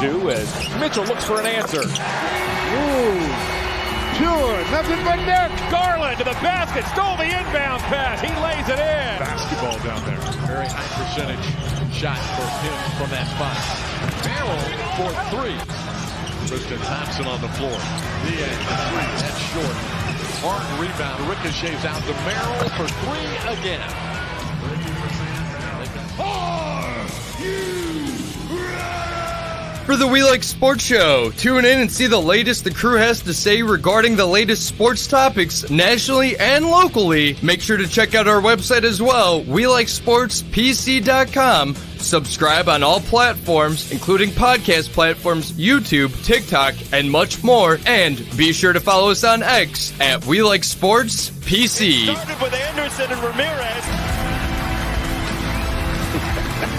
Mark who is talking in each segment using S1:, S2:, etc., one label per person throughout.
S1: do as Mitchell looks for an answer.
S2: Ooh, pure, nothing but net.
S1: Garland to the basket, stole the inbound pass. He lays it in.
S2: Basketball down there.
S3: Very high percentage shot for him from that spot. Merrill for three. Tristan Thompson on the floor. Diaz for three. That's short. Hard rebound. Ricochets out to Merrill for three again.
S4: For the We Like Sportz Show, tune in and see the latest the crew has to say regarding the latest sports topics nationally and locally. Make sure to check out our website as well, WeLikeSportsPC.com. Subscribe on all platforms, including podcast platforms, YouTube, TikTok, and much more. And be sure to follow us on X at We Like Sportz PC.
S1: Started with Anderson and Ramirez.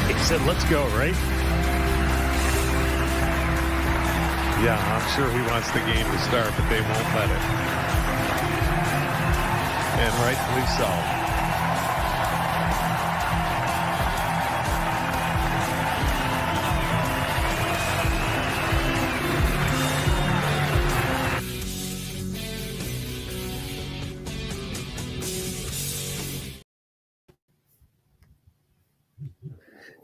S2: He said, let's go, right? Yeah, I'm sure he wants the game to start, but they won't let it. And rightfully so.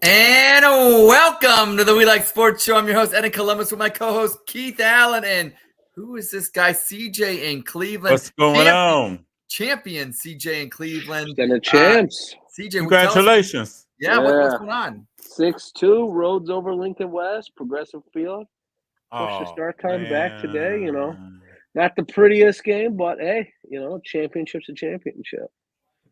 S5: And welcome to the We Like Sportz Show. I'm your host, Ed in Columbus, with my co-host, Keith Allen. And who is this guy? CJ in Cleveland.
S6: What's going on?
S5: Champion CJ in Cleveland.
S7: And the champs.
S5: CJ,
S6: Congratulations.
S5: What's going on?
S7: 6-2, roads over Lincoln West, Progressive Field. Push the start time back today, you know. Not the prettiest game, but hey, you know, championship's a championship.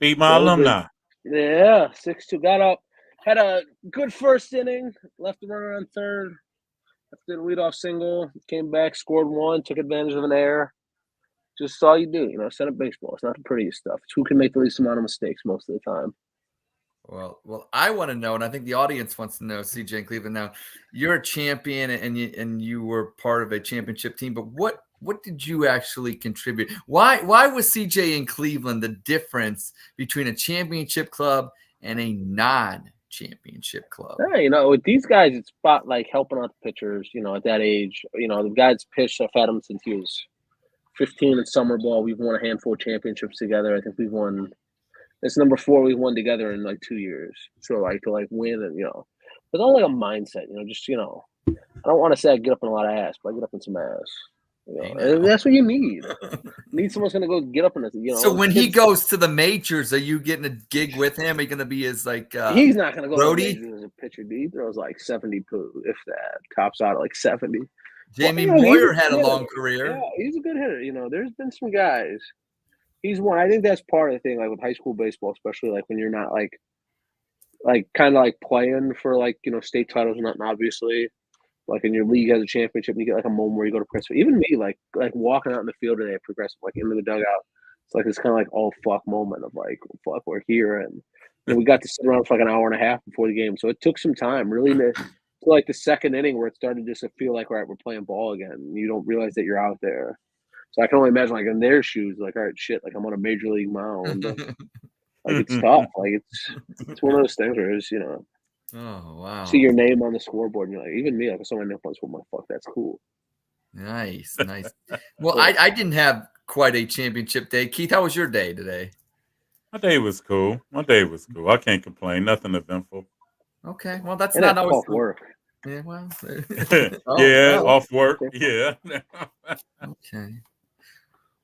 S6: Beat my alumni.
S7: Yeah, 6-2. Got up. Had a good first inning, left the runner on third, did a leadoff single, came back, scored one, took advantage of an error. Just all you do, you know, set up baseball. It's not the prettiest stuff. It's who can make the least amount of mistakes most of the time.
S5: Well, I want to know, and I think the audience wants to know, CJ in Cleveland. Now, you're a champion, and you were part of a championship team, but what did you actually contribute? Why was CJ in Cleveland the difference between a championship club and a non-championship club?
S7: Yeah, you know, with these guys, it's about like helping out the pitchers, you know, at that age. You know, the guy's pitched, I've had him since he was 15 in summer ball. We've won a handful of championships together. I think we've won, it's number 4 we've won together in like 2 years. So like to like win, and you know, it's all like a mindset, you know, just, you know, I don't want to say I get up in a lot of ass, but I get up in some ass. You know, and that's what you need. You need someone's going to go get up in this, you know.
S5: So when he goes to the majors, are you getting a gig with him? Are you going to be his like
S7: he's not going to go
S5: roadie?
S7: to the majors as a pitcher. He throws like 70 poo, if that. Tops out at like 70.
S5: Jamie
S7: well, you know,
S5: Moyer had a long career.
S7: Yeah, he's a good hitter. You know, there's been some guys. He's one. I think that's part of the thing, like with high school baseball, especially like when you're not like kind of like playing for like, you know, state titles, not obviously. Like in your league has a championship, and you get like a moment where you go to Progressive. Even me, like walking out in the field today at Progressive, like into the dugout, it's like this kind of like oh fuck moment of like oh, fuck, we're here, and we got to sit around for like an hour and a half before the game. So it took some time, really, to like the second inning where it started just to feel like all right, we're playing ball again. And you don't realize that you're out there. So I can only imagine like in their shoes, like all right, shit, like I'm on a major league mound. Like it's tough. Like it's one of those things where it's, you know.
S5: Oh wow!
S7: See your name on the scoreboard, and you're like, even me, like, I saw my name on the scoreboard, I'm like, fuck, that's cool.
S5: Nice. Well, I didn't have quite a championship day. Keith, how was your day today?
S6: My day was cool. I can't complain. Nothing eventful.
S5: Okay. Well, that's
S7: And
S5: not
S7: that's
S5: always
S7: off work.
S5: Yeah. Well.
S6: Off work. Yeah.
S5: Okay.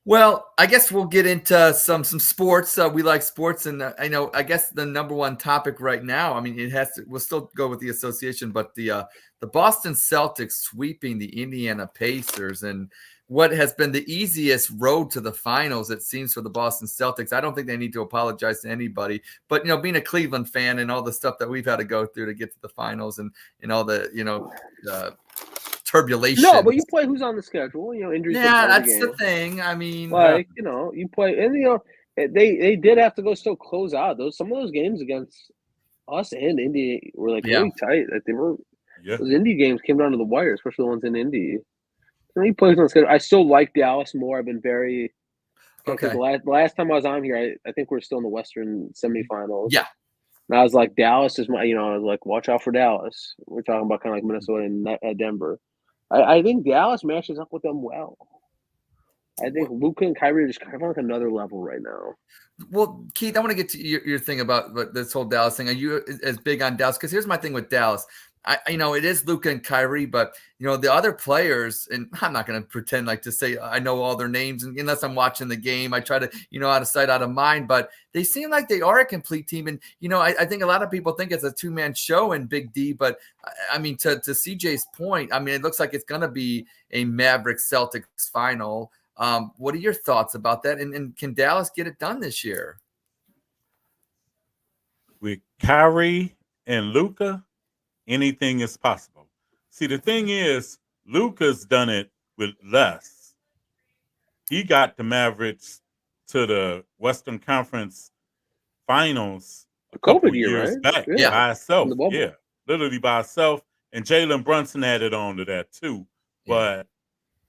S5: Well, I guess we'll get into some sports. We like sports, and I guess the number one topic right now. I mean, we'll still go with the association, but the Boston Celtics sweeping the Indiana Pacers, and what has been the easiest road to the finals, it seems, for the Boston Celtics. I don't think they need to apologize to anybody, but being a Cleveland fan and all the stuff that we've had to go through to get to the finals, and all the turbulation.
S7: No, but you play who's on the schedule. Injuries.
S5: Yeah, that's the thing. I mean,
S7: you play, and they did have to go still close out some of those games against us and Indy were really tight. Like they were. Yeah. Those Indy games came down to the wire, especially the ones in Indy. He plays on the schedule. I still like Dallas more. I've been very okay. The last time I was on here, I think we're still in the Western semifinals.
S5: Yeah.
S7: And I was like, Dallas is my, I was like, watch out for Dallas. We're talking about kind of like Minnesota and Denver. I think Dallas matches up with them well. I think Luka and Kyrie are just kind of on like another level right now.
S5: Well, Keith, I want to get to your thing about this whole Dallas thing. Are you as big on Dallas? Because here's my thing with Dallas. It is Luka and Kyrie, but the other players, and I'm not going to pretend like to say I know all their names, and unless I'm watching the game, I try to out of sight, out of mind. But they seem like they are a complete team, and I think a lot of people think it's a two-man show in Big D. But I mean, to CJ's point, I mean, it looks like it's going to be a Mavericks Celtics final. What are your thoughts about that? And can Dallas get it done this year?
S6: With Kyrie and Luka, anything is possible. See, the thing is, Luka's done it with less. He got the Mavericks to the Western Conference Finals a couple years back by himself. Yeah, literally by himself. And Jalen Brunson added on to that too. But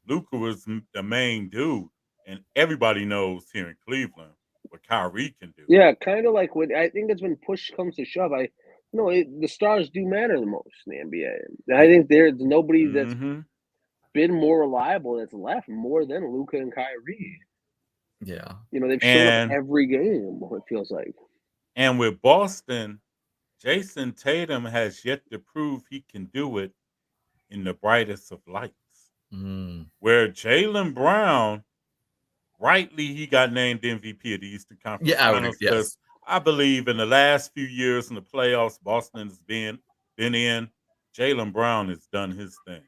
S6: Luka was the main dude, and everybody knows here in Cleveland what Kyrie can do.
S7: Yeah, kind of like I think it's when push comes to shove. The stars do matter the most in the NBA. I think there's nobody that's been more reliable that's left more than Luka and Kyrie.
S5: Yeah.
S7: They've shown up every game, it feels like.
S6: And with Boston, Jason Tatum has yet to prove he can do it in the brightest of lights. Where Jaylen Brown, rightly, he got named MVP of the Eastern Conference Finals. Yes. I believe in the last few years in the playoffs, Boston has been in. Jaylen Brown has done his thing.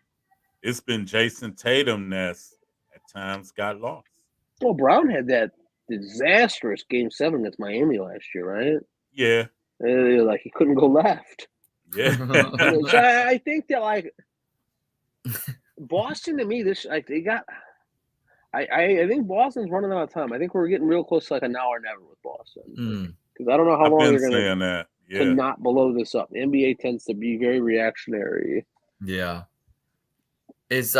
S6: It's been Jason Tatum that's at times got lost.
S7: Well, Brown had that disastrous Game 7 against Miami last year, right?
S6: Yeah.
S7: Like he couldn't go left.
S6: Yeah.
S7: So I think that Boston to me, they got. I think Boston's running out of time. I think we're getting real close to like a now or never with Boston. Because I don't know how long they're going to not blow this up. The NBA tends to be very reactionary.
S5: Yeah. Is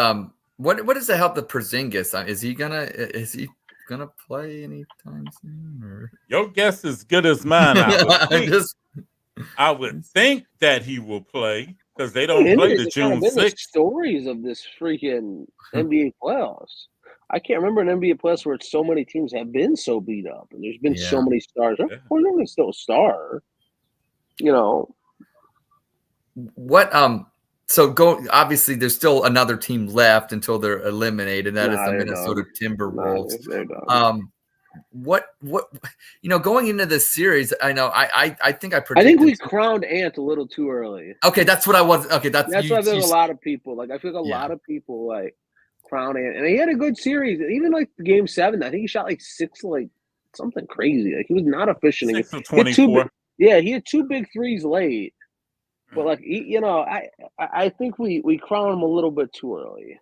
S5: what does it help the Porzingis? Is he gonna play anytime soon? Or?
S6: Your guess is as good as mine. I would think that he will play because they don't play the June 6th.
S7: Stories of this freaking NBA playoffs. I can't remember an NBA playoffs where so many teams have been so beat up, and there's been so many stars. Porzingis still a star,
S5: What So obviously there's still another team left until they're eliminated. That is the Minnesota Timberwolves. What going into this series, I know I think I
S7: think we crowned Ant a little too early.
S5: Okay, that's what I was. Okay, that's
S7: what I feel. A lot of people I feel like a lot of people crown Ant, and he had a good series. Even Game 7, I think he shot 6, something crazy. He was not efficient.
S6: 6 of 24.
S7: He had 2 big threes late. But I think we crown him a little bit too early.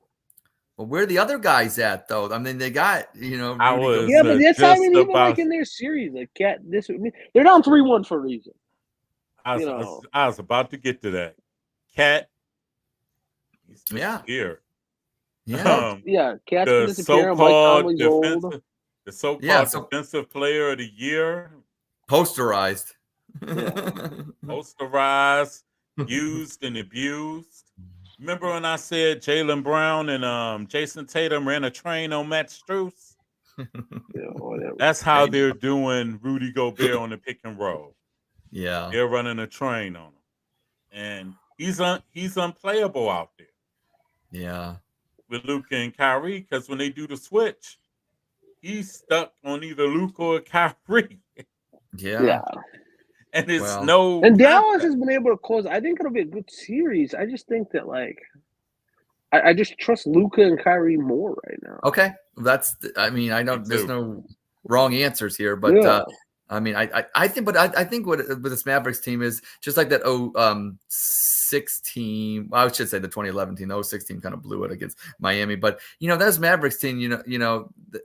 S5: Well, where are the other guys at though? I mean, they got
S7: but that's how even in their series, Cat. They're down 3-1 for a reason.
S6: I was about to get to that. Cat. He's here.
S5: Yeah.
S7: Cat's
S6: the so-called defensive player of the year.
S5: Posterized.
S6: Posterized. Used and abused. Remember when I said Jaylen Brown and Jason Tatum ran a train on Matt Strus? That's how they're doing Rudy Gobert on the pick and roll.
S5: Yeah,
S6: they're running a train on him, and he's unplayable out there.
S5: Yeah,
S6: with Luka and Kyrie, because when they do the switch, he's stuck on either Luka or Kyrie.
S5: Yeah.
S6: And it's
S7: And Dallas has been able to close. I think it'll be a good series. I just think that I just trust Luka and Kyrie more right now.
S5: Okay, I know there's no wrong answers here, but I think what with this Mavericks team is just like that 06 team. Well, I should say the 2011 team. The 06 team kind of blew it against Miami, but that Mavericks team.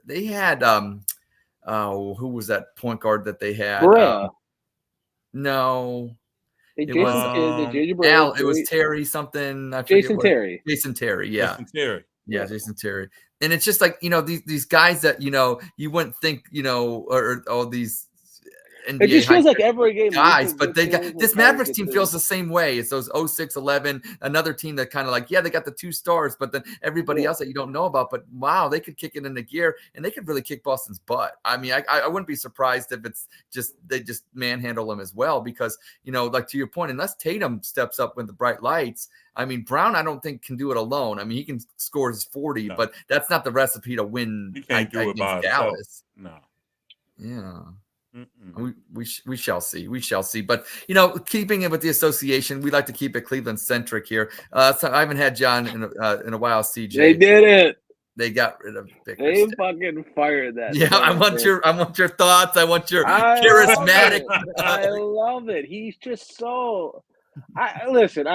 S5: They had who was that point guard that they had? No, it was Terry something.
S7: Jason Terry.
S5: Jason Terry. Yeah.
S6: Jason Terry.
S5: Yeah, Jason Terry. And it's just these guys that you wouldn't think or all these NBA.
S7: It just feels like every game
S5: guys, but they got this Mavericks team
S7: through.
S5: feels the same way. It's those 06-11, another team that kind of like, yeah, they got the 2 stars, but then everybody else that you don't know about. But wow, they could kick it into gear and they could really kick Boston's butt. I mean, I wouldn't be surprised if it's just they just manhandle them as well, because like to your point, unless Tatum steps up with the bright lights. I mean, Brown, I don't think can do it alone. I mean, he can score his 40, but that's not the recipe to win.
S6: He can't do it by
S5: Dallas.
S6: No.
S5: Yeah. We shall see. We shall see. But keeping it with the association, we like to keep it Cleveland centric here. So I haven't had John in a while. CJ,
S7: they did it.
S5: They got rid of Bickerstaff.
S7: They fucking fired that.
S5: Yeah, I want your thoughts. I want your charismatic.
S7: I love it. He's just so. Listen.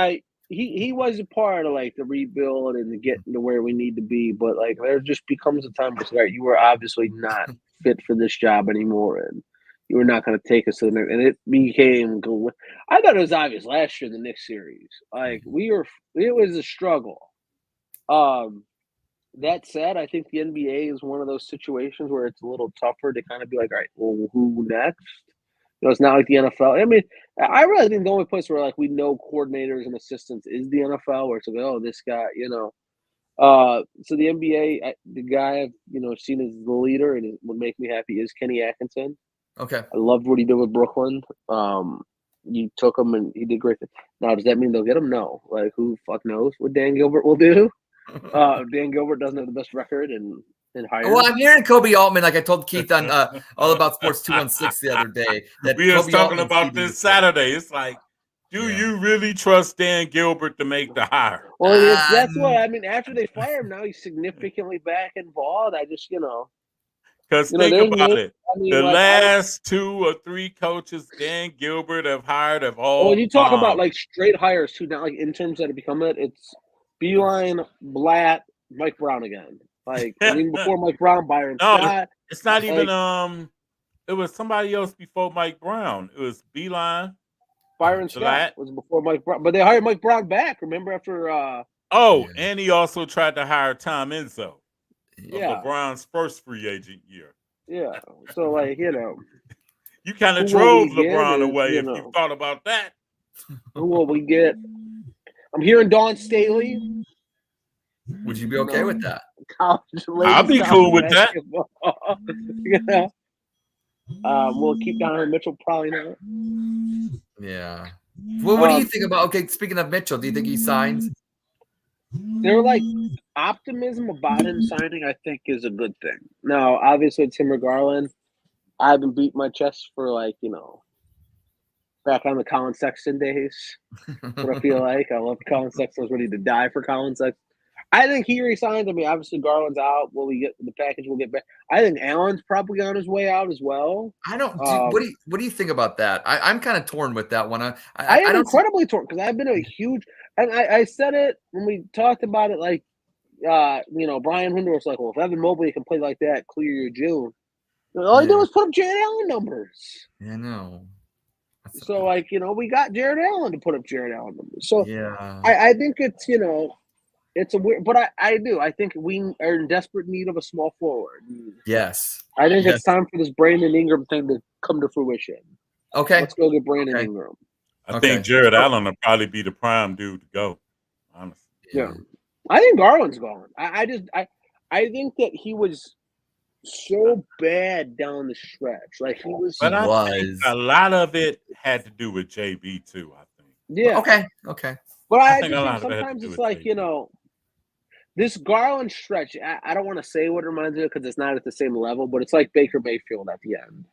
S7: He was a part of like the rebuild and getting to where we need to be, but like there just becomes a time where you were obviously not fit for this job anymore, and you were not going to take us to the next. And it became. I thought it was obvious last year in the Knicks series. Like it was a struggle. That said, I think the NBA is one of those situations where it's a little tougher to kind of be like, all right, well, who next? It's not like the NFL. I mean, I really think the only place where like we know coordinators and assistants is the NFL, where it's like, oh, this guy, So the NBA, the guy I've seen as the leader and it would make me happy is Kenny Atkinson.
S5: Okay,
S7: I loved what he did with Brooklyn. You took him and he did great. Now, does that mean they'll get him? No. Like, who the fuck knows what Dan Gilbert will do? Dan Gilbert doesn't have the best record and higher.
S5: Well, I'm hearing Kobe Altman, like I told Keith on All About Sports 216 the other day. That
S6: we were
S5: Kobe
S6: talking
S5: Altman's
S6: about this Saturday. It's like, do you really trust Dan Gilbert to make the hire?
S7: Well, that's what I mean. After they fire him, now he's significantly back involved. I just,
S6: because think about it.
S7: I mean,
S6: the last 2 or 3 coaches Dan Gilbert have hired have all.
S7: Well, you talk about like straight hires too, not like interns that have become it. It's Beeline, Blatt, Mike Brown again. Like before Mike Brown, Byron Scott.
S6: It's not even it was somebody else before Mike Brown. It was Beeline.
S7: Byron Scott was before Mike Brown. But they hired Mike Brown back, remember, after
S6: and he also tried to hire Tom Izzo. LeBron's first free agent year.
S7: Yeah. So like,
S6: you kind of drove LeBron away if you thought about that.
S7: Who will we get? I'm hearing Dawn Staley.
S5: Would you be okay with that?
S6: I'll be cool with that.
S7: We'll keep Donovan Mitchell, probably not.
S5: Yeah. Well, what do you think about? Okay, speaking of Mitchell, do you think he signs?
S7: There were like optimism about him signing. I think is a good thing. Now, obviously, it's him or Garland. I haven't beat my chest for back on the Colin Sexton days. What I feel like I love Colin Sexton. I was ready to die for Colin Sexton. I think he resigns. I mean, obviously Garland's out. Will we get the package? We'll get back. I think Allen's probably on his way out as well.
S5: I don't. What do you think about that? I'm kind of torn with that one.
S7: I am incredibly torn because I've been a huge. And I said it when we talked about it. Like, Brian Hinder was like, "Well, if Evan Mobley can play like that, clear your June." All he did was put up Jared Allen numbers.
S5: Yeah, I know.
S7: So, we got Jared Allen to put up Jared Allen numbers. So,
S5: yeah,
S7: I think it's it's a weird, but I do. I think we are in desperate need of a small forward.
S5: Yes.
S7: I think it's time for this Brandon Ingram thing to come to fruition.
S5: Okay.
S7: Let's go get Brandon Ingram.
S6: I think Jared Allen will probably be the prime dude to go. Honestly.
S7: Yeah. I think Garland's gone. I think that he was so bad down the stretch. Like he was.
S6: But I think a lot of it had to do with JB too, I think.
S7: Yeah.
S5: Okay.
S7: But I think sometimes it's like, this Garland stretch, I don't want to say what it reminds me of because it's not at the same level, but it's like Baker Mayfield at the end.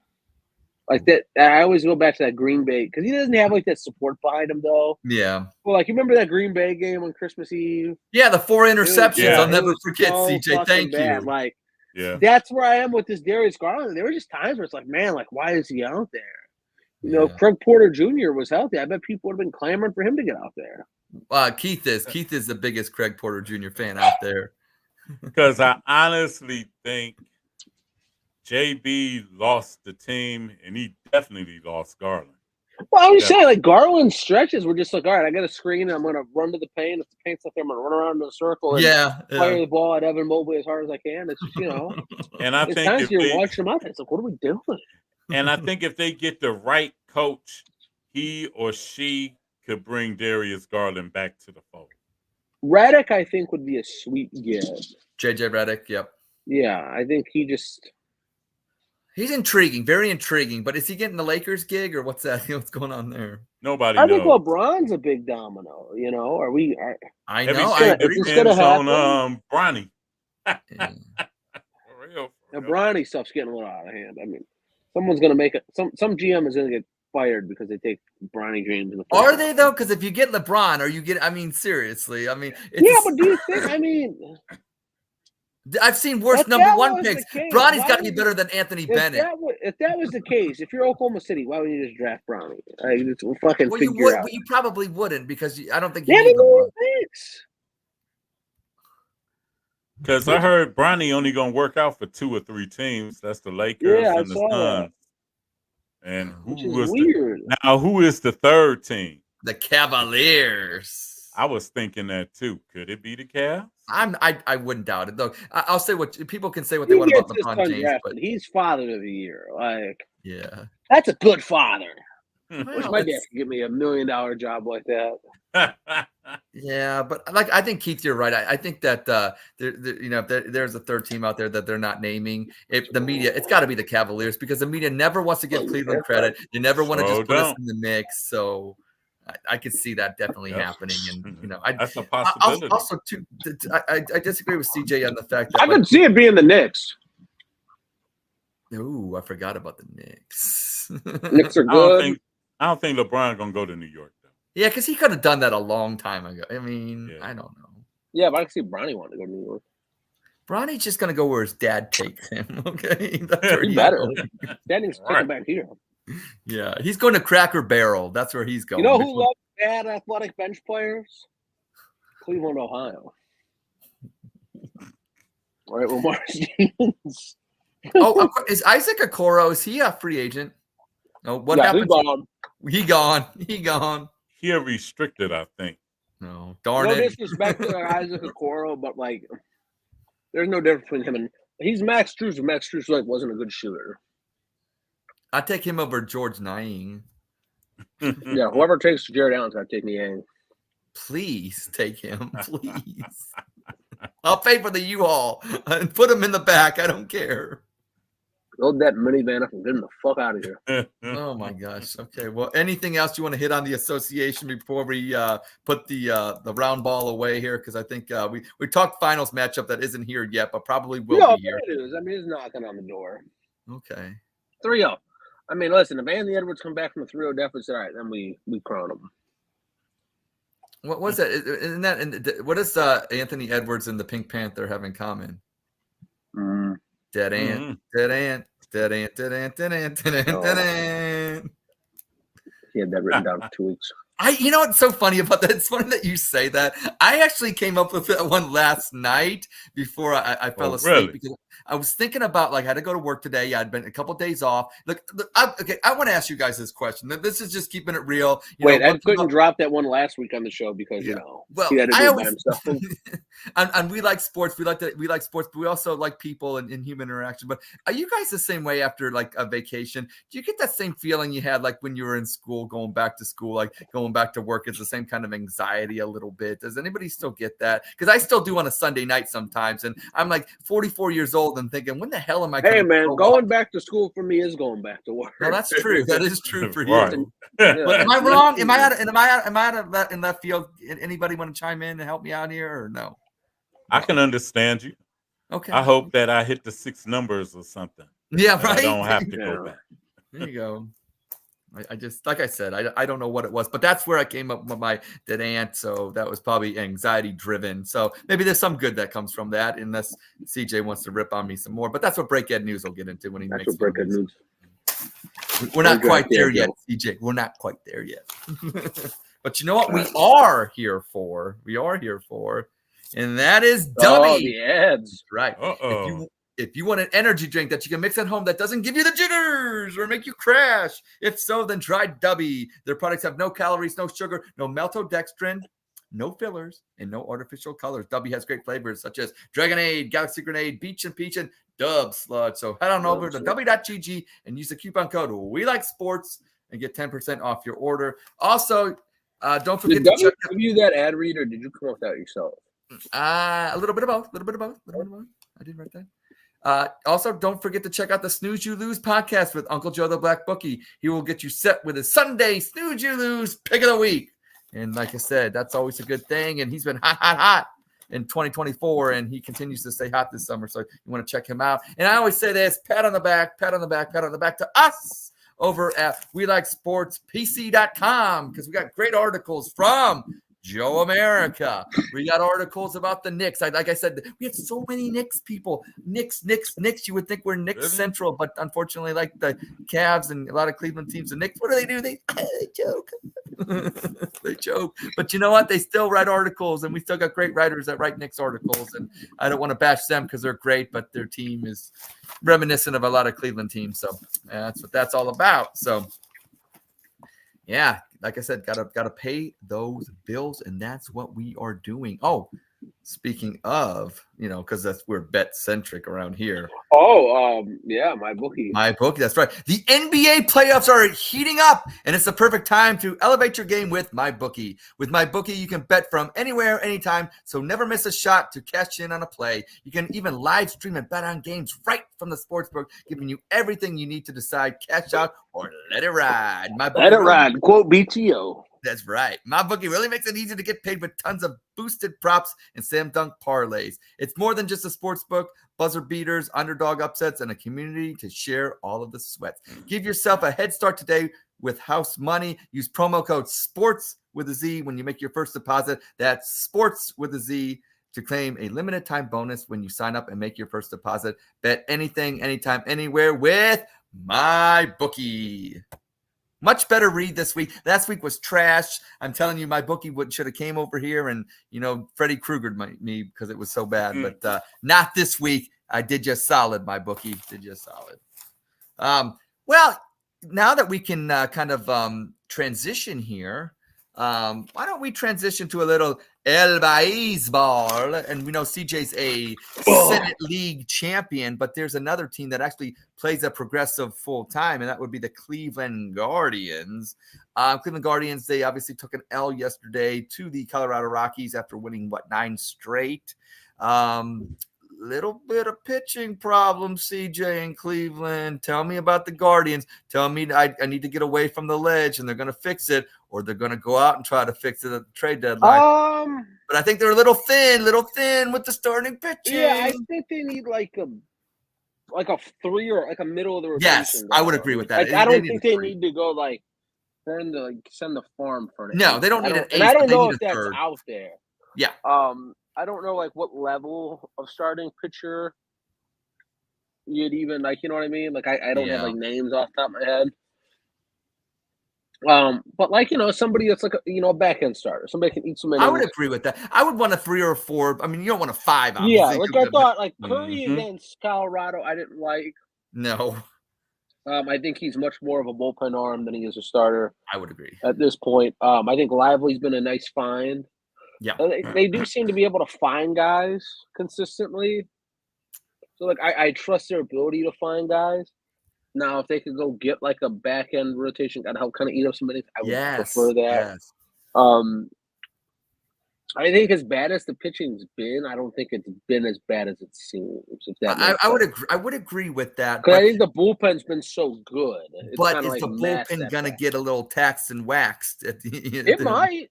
S7: Like that, I always go back to that Green Bay because he doesn't have like that support behind him though.
S5: Yeah.
S7: Well, you remember that Green Bay game on Christmas Eve?
S5: Yeah, the 4 interceptions. I'll never forget, CJ. Thank you.
S7: Like, that's where I am with this Darius Garland. There were just times where it's like, man, like, why is he out there? Craig Porter Jr. was healthy. I bet people would have been clamoring for him to get out there.
S5: Keith is the biggest Craig Porter Jr. fan out there.
S6: Because I honestly think JB lost the team, and he definitely lost Garland.
S7: Well, I was saying, like, Garland's stretches were just like, all right, I got a screen, and I'm going to run to the paint. If the paint's up there, I'm going to run around in a circle and fire the ball at Evan Mobley as hard as I can. It's just,
S6: And I think
S7: times you're watching him out there. It's like, what are we doing?
S6: And I think if they get the right coach, he or she could bring Darius Garland back to the fold.
S7: Redick, I think, would be a sweet get.
S5: JJ Redick, yep.
S7: Yeah, I think he's
S5: intriguing, very intriguing. But is he getting the Lakers gig or what's that? What's going on there?
S6: Nobody
S7: I
S6: knows.
S7: think LeBron's a big domino. You know,
S5: I know.
S6: It
S7: it's
S6: depends
S7: gonna
S6: on Bronny.
S5: Yeah.
S6: For real.
S7: The Bronny stuff's getting a little out of hand. I mean, someone's gonna make it. Some GM is gonna get fired because they take Bronny James in the.
S5: Are they though? Because if you get LeBron, or you get, I mean, seriously, I mean,
S7: but do you think? I mean,
S5: I've seen worse
S7: If
S5: number
S7: that
S5: one
S7: was
S5: picks.
S7: the case,
S5: Bronny's
S7: why
S5: got to be
S7: would
S5: better than Anthony
S7: if
S5: Bennett.
S7: that was the case, if you're Oklahoma City, why would you just draft Bronny? We'll fucking
S5: Well, you
S7: figure
S5: would,
S7: out.
S5: but you probably wouldn't because I don't think you
S7: Yeah,
S5: need
S7: but no
S5: LeBron.
S7: one thinks.
S6: Because I heard Bronny only going to work out for 2 or 3 teams. That's the Lakers
S7: Yeah, I
S6: and the
S7: saw that.
S6: Suns. And
S7: Which
S6: who
S7: is
S6: was
S7: weird.
S6: who is the third team?
S5: The Cavaliers.
S6: I was thinking that too. Could it be the Cavs?
S5: I wouldn't doubt it though. I'll say what people can say what
S7: He
S5: they want about
S7: gets his
S5: LeBron
S7: son
S5: James,
S7: drafted.
S5: but
S7: He's father of the year. Like,
S5: yeah.
S7: that's a good father. Wish
S5: Well,
S7: my dad
S5: it's-
S7: could give me $1 million job like that.
S5: Yeah, but like I think Keith, you're right. I think that if there's a third team out there that they're not naming, if the media, it's got to be the Cavaliers because the media never wants to give Cleveland credit. They never want to just put us in the mix. So I could see that definitely happening, and
S6: that's a possibility.
S5: Also, too, I disagree with CJ on the fact that
S7: I could see it being the Knicks.
S5: Ooh, I forgot about the Knicks.
S7: Knicks are good.
S6: I don't think LeBron gonna go to New York though.
S5: Yeah, because he could have done that a long time ago. I mean, I don't know.
S7: Yeah, but I can see Bronny wanting to go to New York.
S5: Bronny's just gonna go where his dad takes him. Okay, that's where
S7: He better. Dad needs to take him back here.
S5: Yeah, he's going to Cracker Barrel. That's where he's going.
S7: You know who loves bad athletic bench players? Cleveland, Ohio. All right, well, Mark Stevens.
S5: Is Isaac Okoro? Is he a free agent? No, what
S7: Yeah,
S5: happened?
S7: He gone.
S5: He gone.
S6: He restricted, I think.
S5: No, darn
S7: No
S5: it.
S7: disrespect to Isaac Okoro, but like, there's no difference between him and he's Max Strus. And Max Strus wasn't a good shooter.
S5: I'd take him over George Niang.
S7: Yeah, whoever takes Jared Allen's got to take Niang.
S5: Please take him, please. I'll pay for the U-Haul and put him in the back. I don't care.
S7: Load that minivan up and get him the fuck out of here.
S5: Oh my gosh. Okay. Well, anything else you want to hit on the association before we put the round ball away here? Because I think we talked finals matchup that isn't here yet, but probably will be here.
S7: It is. I mean, it's knocking on the door.
S5: Okay.
S7: 3-0. I mean, listen, if Anthony Edwards come back from a 3-0 deficit, all right, then we crown him.
S5: What was that? Isn't that? What does Anthony Edwards and the Pink Panther have in common? Dead ant, dead ant, dead ant, dead ant, dead ant, dead ant, dead ant.
S7: He had that written down for 2 weeks.
S5: You know what's so funny about that? It's funny that you say that. I actually came up with that one last night before I fell asleep.
S6: Really?
S5: Because I was thinking about, like, I had to go to work today. Yeah, I'd been a couple of days off. Look, I want to ask you guys this question. This is just keeping it real.
S7: Wait, Ed couldn't drop that one last week on the show because,
S5: well,
S7: he had to do it by himself.
S5: and we like sports. We like sports, but we also like people and human interaction. But are you guys the same way after, like, a vacation? Do you get that same feeling you had, like, when you were in school, going back to school, like going back to work? It's the same kind of anxiety a little bit. Does anybody still get that? Because I still do on a Sunday night sometimes. And I'm like 44 years old and thinking, when the hell am I
S7: Hey, man, going back to school for me is going back to work.
S5: No, that's true. That is true for
S6: Right.
S5: you. But am I wrong? Am I out of in left field? Anybody want to chime in and help me out here or no?
S6: I can understand you.
S5: Okay.
S6: I hope that I hit the 6 numbers or something.
S5: Yeah,
S6: That
S5: right.
S6: I don't have to go back.
S5: There you go. I just, like I said, I don't know what it was, but that's where I came up with my dead ant. So that was probably anxiety driven. So maybe there's some good that comes from that, unless CJ wants to rip on me some more. But that's what Breakhead News will get into when he makes
S7: Breakhead News.
S5: We're not quite there yet, CJ. We're not quite there yet. But you know what? We are here for. And that is dummy.
S7: Oh, the ads.
S5: Right.
S6: Uh-oh.
S5: If you want an energy drink that you can mix at home that doesn't give you the jitters or make you crash, if so, then try Dubby. Their products have no calories, no sugar, no maltodextrin, no fillers, and no artificial colors. W has great flavors such as Dragonade, Galaxy Grenade, Beach and Peach, and Dub Sludge. So head on over to w.gg and use the coupon code We Like Sportz and get 10% off your order. Also, don't forget to check out.
S7: Give you that ad read, or did you come up with that yourself?
S5: A little bit of both. I did write that. Also, don't forget to check out the Snooze You Lose podcast with Uncle Joe the Black Bookie. He will get you set with his Sunday Snooze You Lose pick of the week. And like I said, that's always a good thing. And he's been hot in 2024, and he continues to stay hot this summer. So you want to check him out. And I always say this, pat on the back to us over at WeLikeSportsPC.com, because we got great articles from Joe America. We got articles about the Knicks. Like I said, we have so many Knicks people. Knicks. You would think we're Knicks Central, but unfortunately, like the Cavs and a lot of Cleveland teams, the Knicks, what do? They joke. They joke. But you know what? They still write articles, and we still got great writers that write Knicks articles. And I don't want to bash them because they're great, but their team is reminiscent of a lot of Cleveland teams. So that's what that's all about. So yeah, like I said, gotta pay those bills, and that's what we are doing. Oh, speaking of, because we're bet centric around here.
S7: Yeah, my bookie.
S5: That's right. The NBA playoffs are heating up, and it's the perfect time to elevate your game with MyBookie. With MyBookie, you can bet from anywhere, anytime, so never miss a shot to cash in on a play. You can even live stream and bet on games right from the sportsbook, giving you everything you need to decide, cash out or let it ride.
S7: Let it ride. Quote BTO.
S5: That's right. MyBookie really makes it easy to get paid with tons of boosted props and slam dunk parlays. It's more than just a sports book, buzzer beaters, underdog upsets, and a community to share all of the sweats. Give yourself a head start today with house money. Use promo code SPORTS with a Z when you make your first deposit. That's SPORTS with a Z to claim a limited time bonus when you sign up and make your first deposit. Bet anything, anytime, anywhere with MyBookie. Much better read this week. Last week was trash. I'm telling you, MyBookie should have came over here and, Freddy Kruegered me because it was so bad. But not this week. I did just solid, MyBookie. Did just solid. Well, now that we can kind of transition here, why don't we transition to a little El Baseball? And we know CJ's a Senate League champion, but there's another team that actually plays a progressive full time, and that would be the Cleveland Guardians. Cleveland Guardians, they obviously took an L yesterday to the Colorado Rockies after winning, 9 straight. Little bit of pitching problems, CJ in Cleveland. Tell me about the Guardians. Tell me I need to get away from the ledge, and they're going to fix it, or they're going to go out and try to fix it at the trade deadline. But I think they're a little thin with the starting pitching.
S7: Yeah, I think they need like a 3 or like a middle of the rotation.
S5: Yes, I would agree with that.
S7: I don't think they need to go send the farm for it.
S5: No, they don't need an ace.
S7: And I don't know if that's out there.
S5: Yeah.
S7: I don't know what level of starting pitcher you'd even you know what I mean? I don't have names off the top of my head. But somebody that's a back end starter, somebody can eat some innings.
S5: I would agree with that. I would want a 3 or 4. I mean, you don't want a 5. Obviously.
S7: Yeah, I thought Curry against Colorado, I didn't like.
S5: No.
S7: I think he's much more of a bullpen arm than he is a starter.
S5: I would agree
S7: at this point. I think Lively's been a nice find.
S5: Yeah,
S7: they do seem to be able to find guys consistently. So I trust their ability to find guys. Now, if they could go get a back end rotation guy to help kind of eat up some innings, I would prefer that. Yes. I think as bad as the pitching's been, I don't think it's been as bad as it seems.
S5: I would agree. I would agree with that.
S7: Because I think the bullpen's been so good.
S5: But is the bullpen gonna get a little taxed and waxed at the end?
S7: It might.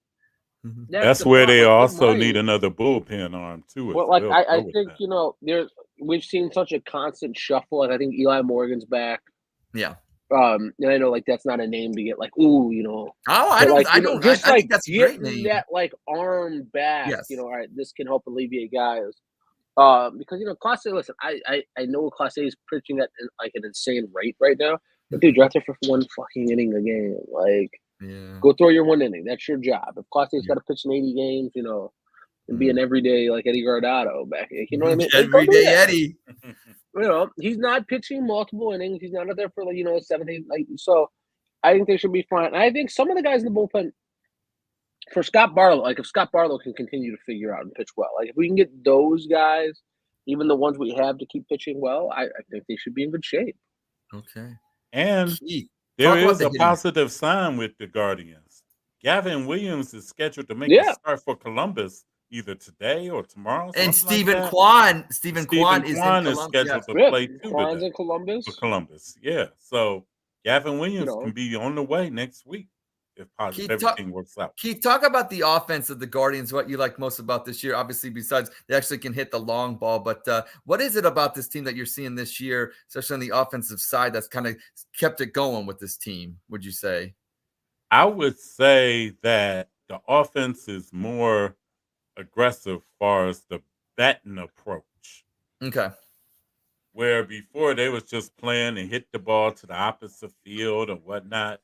S6: That's where they also need another bullpen arm too.
S7: Well, I think we've seen such a constant shuffle. I think Eli Morgan's back.
S5: Yeah.
S7: And I know that's not a name to get
S5: Oh, I don't. I think that's a great name.
S7: That arm back. Yes. All right, this can help alleviate guys. Because Class A. Listen, I know Class A is pitching at an insane rate right now. But dude, draft it for 1 fucking inning a game. Go throw your 1 inning. That's your job. If Class A's got to pitch in 80 games, and be an everyday Eddie Guardado back. You know what I mean?
S5: Everyday Eddie.
S7: He's not pitching multiple innings. He's not out there for 7, 8. So I think they should be fine. And I think some of the guys in the bullpen, for Scott Barlow, like if Scott Barlow can continue to figure out and pitch well, like if we can get those guys, even the ones we have to keep pitching well, I think they should be in good shape.
S5: Okay.
S6: And
S5: Keith,
S6: there
S5: talk about
S6: is
S5: the
S6: a
S5: hitting.
S6: positive sign with the Guardians. Gavin Williams is scheduled to make a start for Columbus either today or tomorrow.
S5: And
S6: Stephen
S5: Stephen Kwan is in
S6: Kwan
S5: Columbus.
S6: is scheduled to play too
S7: Kwan's
S6: today
S7: in Columbus.
S6: for Columbus. Yeah. So Gavin Williams
S7: You know.
S6: can be on the way next week if everything works out.
S5: Keith, talk about the offense of the Guardians, what you like most about this year. Obviously, besides they actually can hit the long ball, but what is it about this team that you're seeing this year, especially on the offensive side, that's kind of kept it going with this team, would you say?
S6: I would say that the offense is more aggressive as far as the batting approach.
S5: Okay.
S6: Where before they was just playing and hit the ball to the opposite field and whatnot.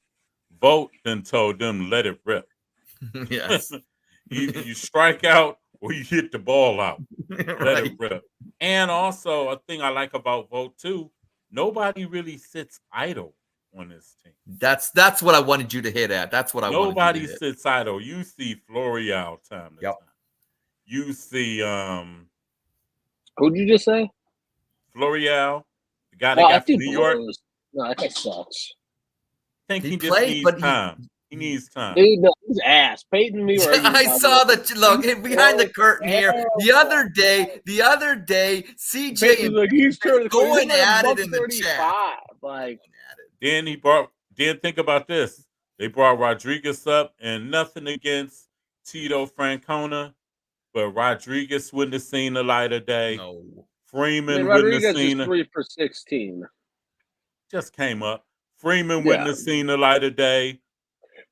S6: Vogt then told them let it rip.
S5: Yes.
S6: Either you strike out or you hit the ball out. Let it rip. And also a thing I like about Vogt too, nobody really sits idle on this team.
S5: That's what I wanted you to hit at. That's what I wanted you to hit.
S6: Nobody sits idle. You see Florial time to time. You see
S7: who'd you just say?
S6: Florial, the guy that got from New York.
S7: No, that guy sucks.
S6: I think he just needs time. He needs time.
S7: Dude, no, he's ass. Peyton me.
S5: I saw that. Look behind the curtain here. The other day, CJ and
S7: like he's
S5: going at it in the chat.
S7: Like,
S6: then think about this. They brought Rodriguez up, and nothing against Tito Francona, but Rodriguez wouldn't have seen the light of day.
S5: No.
S6: Freeman wouldn't have seen
S7: it. 3 for 16.
S6: Just came up. Freeman wouldn't have seen the light of day.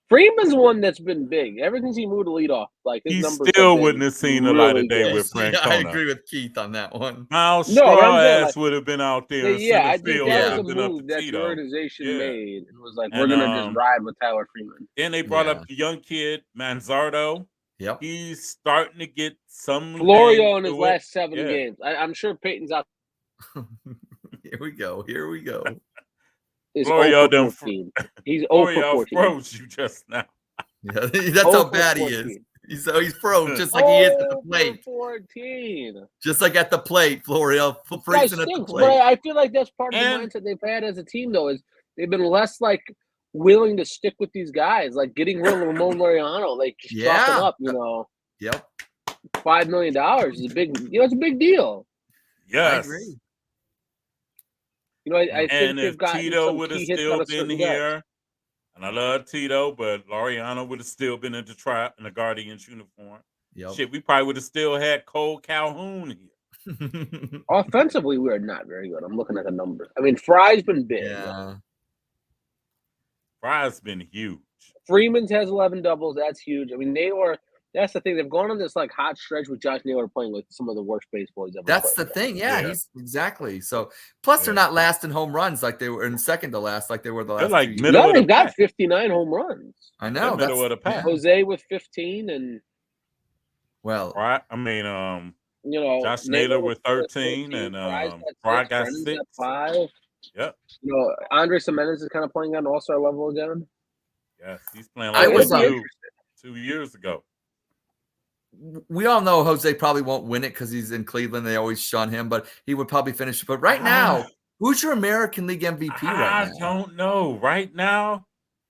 S7: Freeman's one that's been big. Ever since he moved to leadoff, like his numbers
S6: still wouldn't have seen the light of day with Francona.
S5: Yeah, I agree with Keith on that one.
S6: Miles Straw would have been out there.
S7: I think that was a move that the organization made. It was like we're gonna just ride with Tyler Freeman.
S6: Then they brought up the young kid Manzardo.
S5: Yep,
S6: he's starting to get some.
S7: Florio in his last 7 games. I'm sure Peyton's out.
S5: Here we go.
S6: Florio done.
S7: He's 0
S6: for 14. Froze you just now.
S5: Yeah, that's how bad he is. He's froze just like he is at the plate.
S7: 14.
S5: Just like at the plate, Florio freezing at the plate.
S7: But I feel like that's part of the mindset they've had as a team, though, is they've been less like willing to stick with these guys, like getting rid of Ramon Laureano, like just chalk him up,
S5: Yep.
S7: $5 million is a big, it's a big deal.
S6: Yes.
S5: I agree.
S7: I think
S6: if Tito would have still been here, and I love Tito, but Laureano would have still been in the Guardians uniform.
S5: Yep.
S6: Shit, we probably would have still had Cole Calhoun here.
S7: Offensively, we are not very good. I'm looking at the numbers. I mean, Fry's been big.
S5: Yeah.
S6: Fry's been huge.
S7: Freeman's has 11 doubles. That's huge. I mean, that's the thing. They've gone on this like hot stretch with Josh Naylor playing with some of the worst baseball he's ever played.
S5: That's the thing. Yeah, he's exactly. So plus they're not last in home runs like they were in second to last like they were the last.
S6: They're like middle of
S7: they've got 59 home runs.
S5: I know.
S6: Middle of the pack.
S7: Jose with 15 and
S6: right. I mean, Josh Naylor with 13 and Fry got 6.
S7: 5.
S6: Yep.
S7: Andre Semenez is kind of playing on all-star level again.
S6: Yes, he's playing like he did 2 years ago.
S5: We all know Jose probably won't win it because he's in Cleveland. They always shun him, but he would probably finish it. But right now, who's your American League MVP right now?
S6: I don't know. Right now,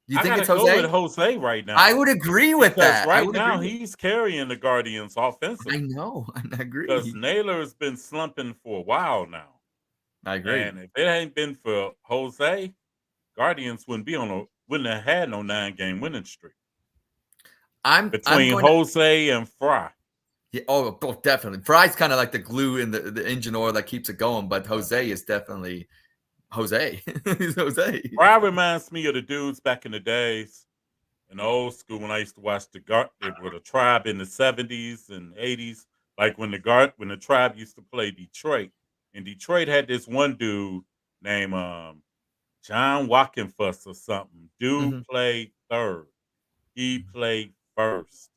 S5: you think it's
S6: Jose?
S5: Jose?
S6: Go with Jose right now.
S5: I would agree with that.
S6: Right now, he's carrying the Guardians offensively.
S5: I know. I agree.
S6: Because Naylor has been slumping for a while now.
S5: I agree.
S6: And if it ain't been for Jose, Guardians wouldn't have had no 9-game winning streak. Between Jose and Fry.
S5: Yeah, definitely. Fry's kind of like the glue in the engine oil that keeps it going, but Jose is definitely Jose. He's Jose.
S6: Fry reminds me of the dudes back in the days, in the old school, when I used to watch the Tribe in the 70s and 80s, like when the Tribe used to play Detroit. And Detroit had this one dude named John Walkenfuss or something. Dude played third. He played first.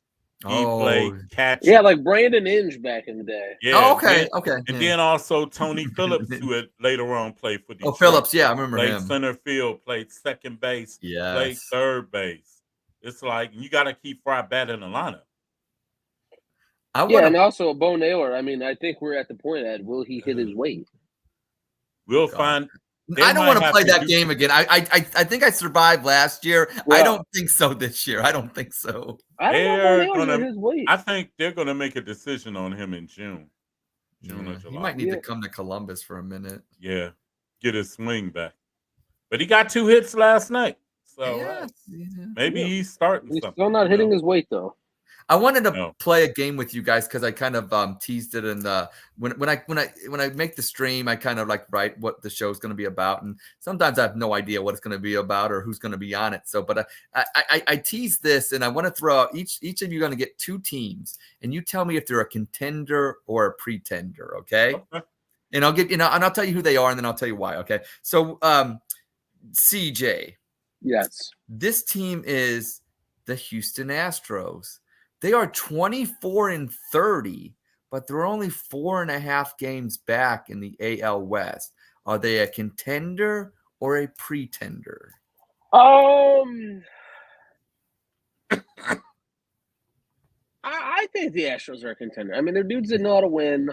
S6: He played catcher.
S7: Yeah, like Brandon Inge back in the day.
S6: Yeah.
S5: Okay.
S6: And then also Tony Phillips, who had later on played for Detroit.
S5: Phillips, yeah, I remember
S6: played
S5: him.
S6: Center field, played second base,
S5: yes.
S6: played third base. it's like you got to keep Fry bad in the lineup.
S7: And also Bo Naylor. I mean, I think we're at the point that will he hit his weight?
S6: We'll find.
S5: I don't want to play that game again. I think I survived last year.
S7: Well,
S5: I don't think so this year. I don't think so.
S7: I don't know if his weight.
S6: I think they're going to make a decision on him in June or July.
S5: He might need to come to Columbus for a minute.
S6: Yeah, get his swing back. But he got 2 hits last night, so maybe he's starting.
S7: He's still not hitting his weight though.
S5: I wanted to play a game with you guys because I kind of teased it, and when I make the stream, I kind of like write what the show is going to be about, and sometimes I have no idea what it's going to be about or who's going to be on it. So, but I tease this, and I want to throw out each of you are going to get 2 teams, and you tell me if they're a contender or a pretender, okay? And I'll get and I'll tell you who they are, and then I'll tell you why, okay? So, CJ,
S7: yes,
S5: this team is the Houston Astros. They are 24-30, but they're only 4.5 games back in the AL West. Are they a contender or a pretender?
S7: I think the Astros are a contender. I mean, their dudes didn't know how to win.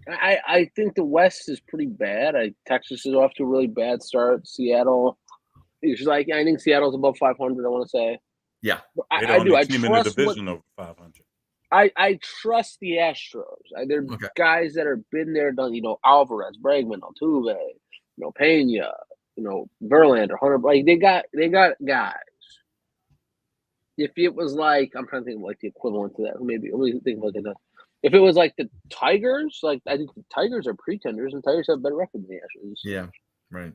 S7: I think the West is pretty bad. Texas is off to a really bad start. Seattle is I think Seattle's above 500. I want to say.
S5: Yeah,
S6: I do. I team in the division over 500.
S7: I trust the Astros. They're guys that have been there, done. Alvarez, Bregman, Altuve, Pena, Verlander, Hunter. Like they got guys. If it was like I'm trying to think of like the equivalent to that, maybe let me think about that. If it was like the Tigers, I think the Tigers are pretenders, and Tigers have a better record than the Astros.
S5: Yeah, right.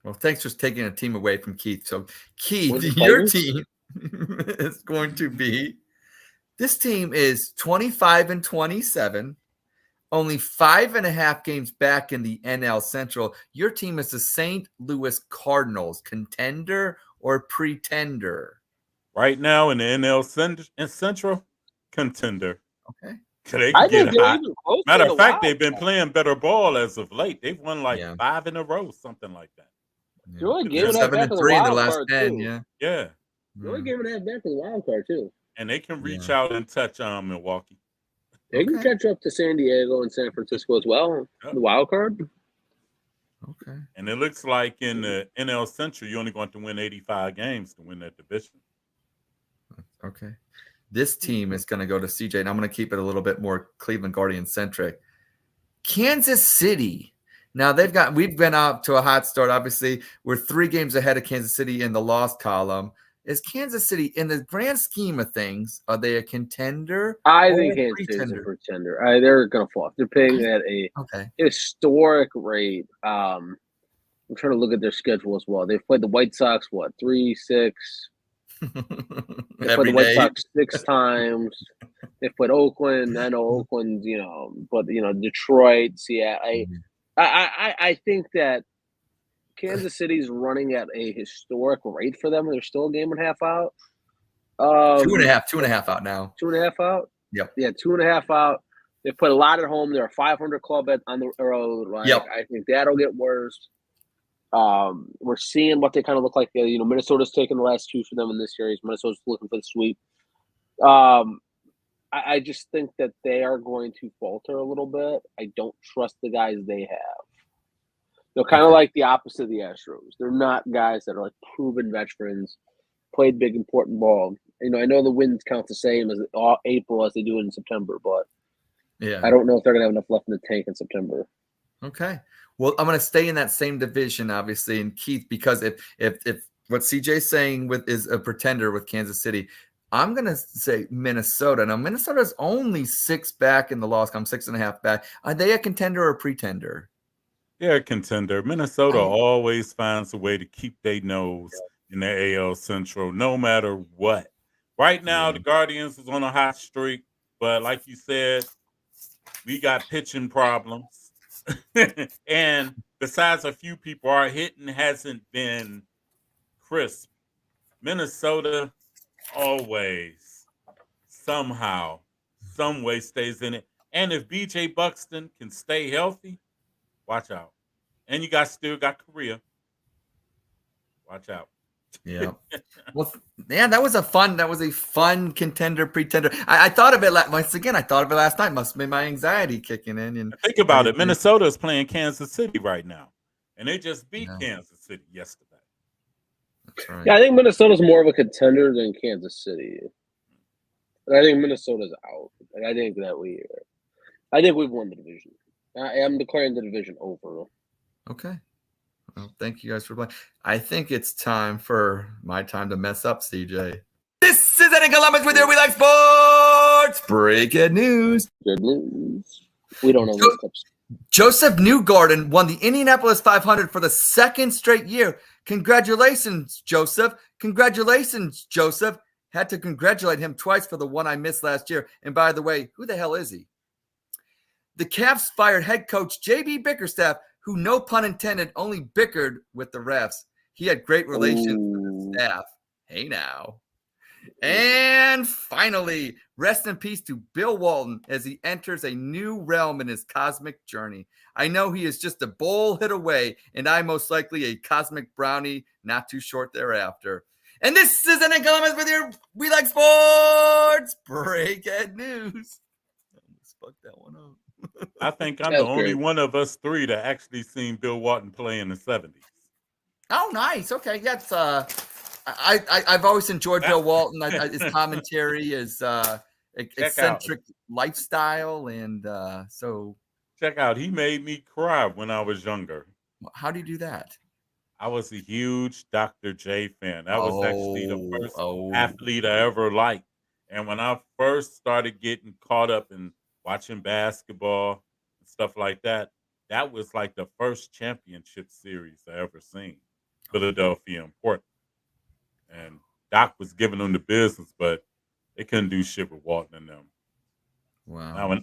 S5: Well, thanks for taking a team away from Keith. So, Keith, your team is going to be this team is 25-27, only 5.5 games back in the NL Central. Your team is the St. Louis Cardinals, contender or pretender?
S6: Right now in the NL Central, contender.
S5: Okay.
S6: They can get hot. Matter of fact, they've been playing better ball as of late. They've won 5 in a row, something like that.
S7: They're only
S5: giving 7-3 in the last 10.
S6: Yeah.
S7: They're only giving that back to the wild card too.
S6: And they can reach out and touch Milwaukee.
S7: They can catch up to San Diego and San Francisco as well. The wild card.
S5: Okay.
S6: And it looks like in the NL Central, you're only going to win 85 games to win that division.
S5: Okay. This team is going to go to CJ, and I'm going to keep it a little bit more Cleveland Guardian centric. Kansas City. Now we've been out to a hot start. Obviously, we're 3 games ahead of Kansas City in the loss column. Is Kansas City, in the grand scheme of things, are they a contender?
S7: I think Kansas City is a pretender. They're going to fall. They're paying at a historic rate. I'm trying to look at their schedule as well. They've played the White Sox, 3-6. They played the White Sox 6 times. They've played Oakland. I know Oakland, but Detroit, Seattle. I think that Kansas City's running at a historic rate for them. They're still a game and a half out.
S5: 2.5 out now.
S7: 2.5 out?
S5: Yep.
S7: Yeah, 2.5 out. They put a lot at home. They're a 500 club on the road. I think that'll get worse. We're seeing what they kind of look like. Minnesota's taken the last 2 for them in this series. Minnesota's looking for the sweep. I just think that they are going to falter a little bit. I don't trust the guys they have. They're kind of like the opposite of the Astros. They're not guys that are like proven veterans, played big, important ball. I know the wins count the same as April as they do in September, but I don't know if they're going to have enough left in the tank in September.
S5: Okay. Well, I'm going to stay in that same division, obviously, and Keith, because if what CJ's saying is a pretender with Kansas City, I'm going to say Minnesota. Now, Minnesota's only 6 back in the loss column, 6.5 back. Are they a contender or a pretender?
S6: They're a contender. Minnesota always finds a way to keep their nose in the AL Central, no matter what. Right now, the Guardians is on a hot streak, but like you said, we got pitching problems. And besides a few people, our hitting hasn't been crisp. Minnesota always, somehow, some way stays in it. And if B.J. Buxton can stay healthy, watch out. And you still got Korea. Watch out.
S5: Yeah. Well, yeah, that was a fun contender, pretender. I thought of it once again. I thought of it last night. Must have been my anxiety kicking in. And
S6: Think about it. Minnesota is playing Kansas City right now, and they just beat Kansas City yesterday.
S5: That's right.
S7: Yeah, I think Minnesota's more of a contender than Kansas City. I think Minnesota's out. And I think we've won the division. I am declaring the division over.
S5: Okay. Well, thank you guys for playing. I think it's time for my time to mess up, CJ. This is Eddie Columbus with your We Like Sports breaking news.
S7: Good news. We don't know those clips.
S5: Joseph Newgarden won the Indianapolis 500 for the second straight year. Congratulations, Joseph. Congratulations, Joseph. Had to congratulate him twice for the one I missed last year. And by the way, who the hell is he? The Cavs fired head coach J.B. Bickerstaff, who, no pun intended, only bickered with the refs. He had great relations with the staff. Hey now. And finally, rest in peace to Bill Walton as he enters a new realm in his cosmic journey. I know he is just a bowl hit away, and I most likely a cosmic brownie not too short thereafter. And this is Eddie Columbus with your We Like Sports breaking news. I almost fucked that one up.
S6: I think I'm the only one of us three that actually seen Bill Walton play in the 70s.
S5: Oh, nice. Okay, that's I've always enjoyed Bill Walton. His commentary, his eccentric lifestyle, and so
S6: check out. He made me cry when I was younger.
S5: How do you do that?
S6: I was a huge Dr. J fan. That was actually the first athlete I ever liked. And when I first started getting caught up in watching basketball and stuff like that, that was like the first championship series I ever seen. Philadelphia and Portland. And Doc was giving them the business, but they couldn't do shit with Walton and them.
S5: Wow.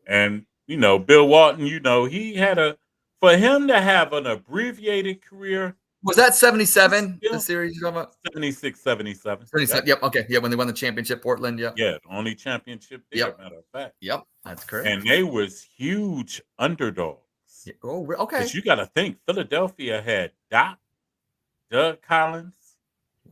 S6: And, Bill Walton, he had for him to have an abbreviated career.
S5: Was that 77, the series you're talking about?
S6: 76, 77.
S5: 77, yep, okay. Yeah, when they won the championship, Portland, yeah.
S6: Yeah, the only championship there, matter of fact.
S5: Yep, that's correct.
S6: And they was huge underdogs.
S5: Yeah. Oh, okay.
S6: Because you got to think, Philadelphia had Doug Collins.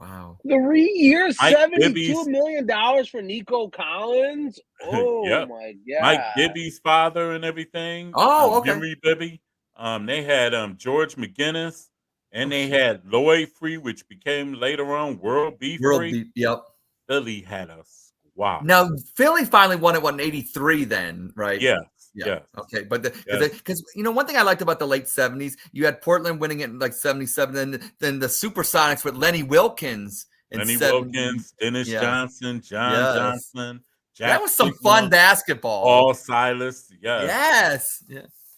S5: Wow.
S7: 3 years, $72 million for Nico Collins. Oh,
S6: yep.
S7: My God.
S6: Mike Bibby's father and everything.
S5: Oh, okay.
S6: Henry Bibby. They had George McGinnis, and they had Lloyd Free, which became later on World B. Free.
S5: Yep.
S6: Philly had a squad.
S5: Now, Philly finally won it in 83 then, right?
S6: Yeah.
S5: Okay, but because one thing I liked about the late 70s, you had Portland winning it in like 77, then the Supersonics with Lenny Wilkins.
S6: Dennis Johnson, John Johnson. Jack
S5: that was some fun basketball.
S6: Paul Silas,
S5: yes.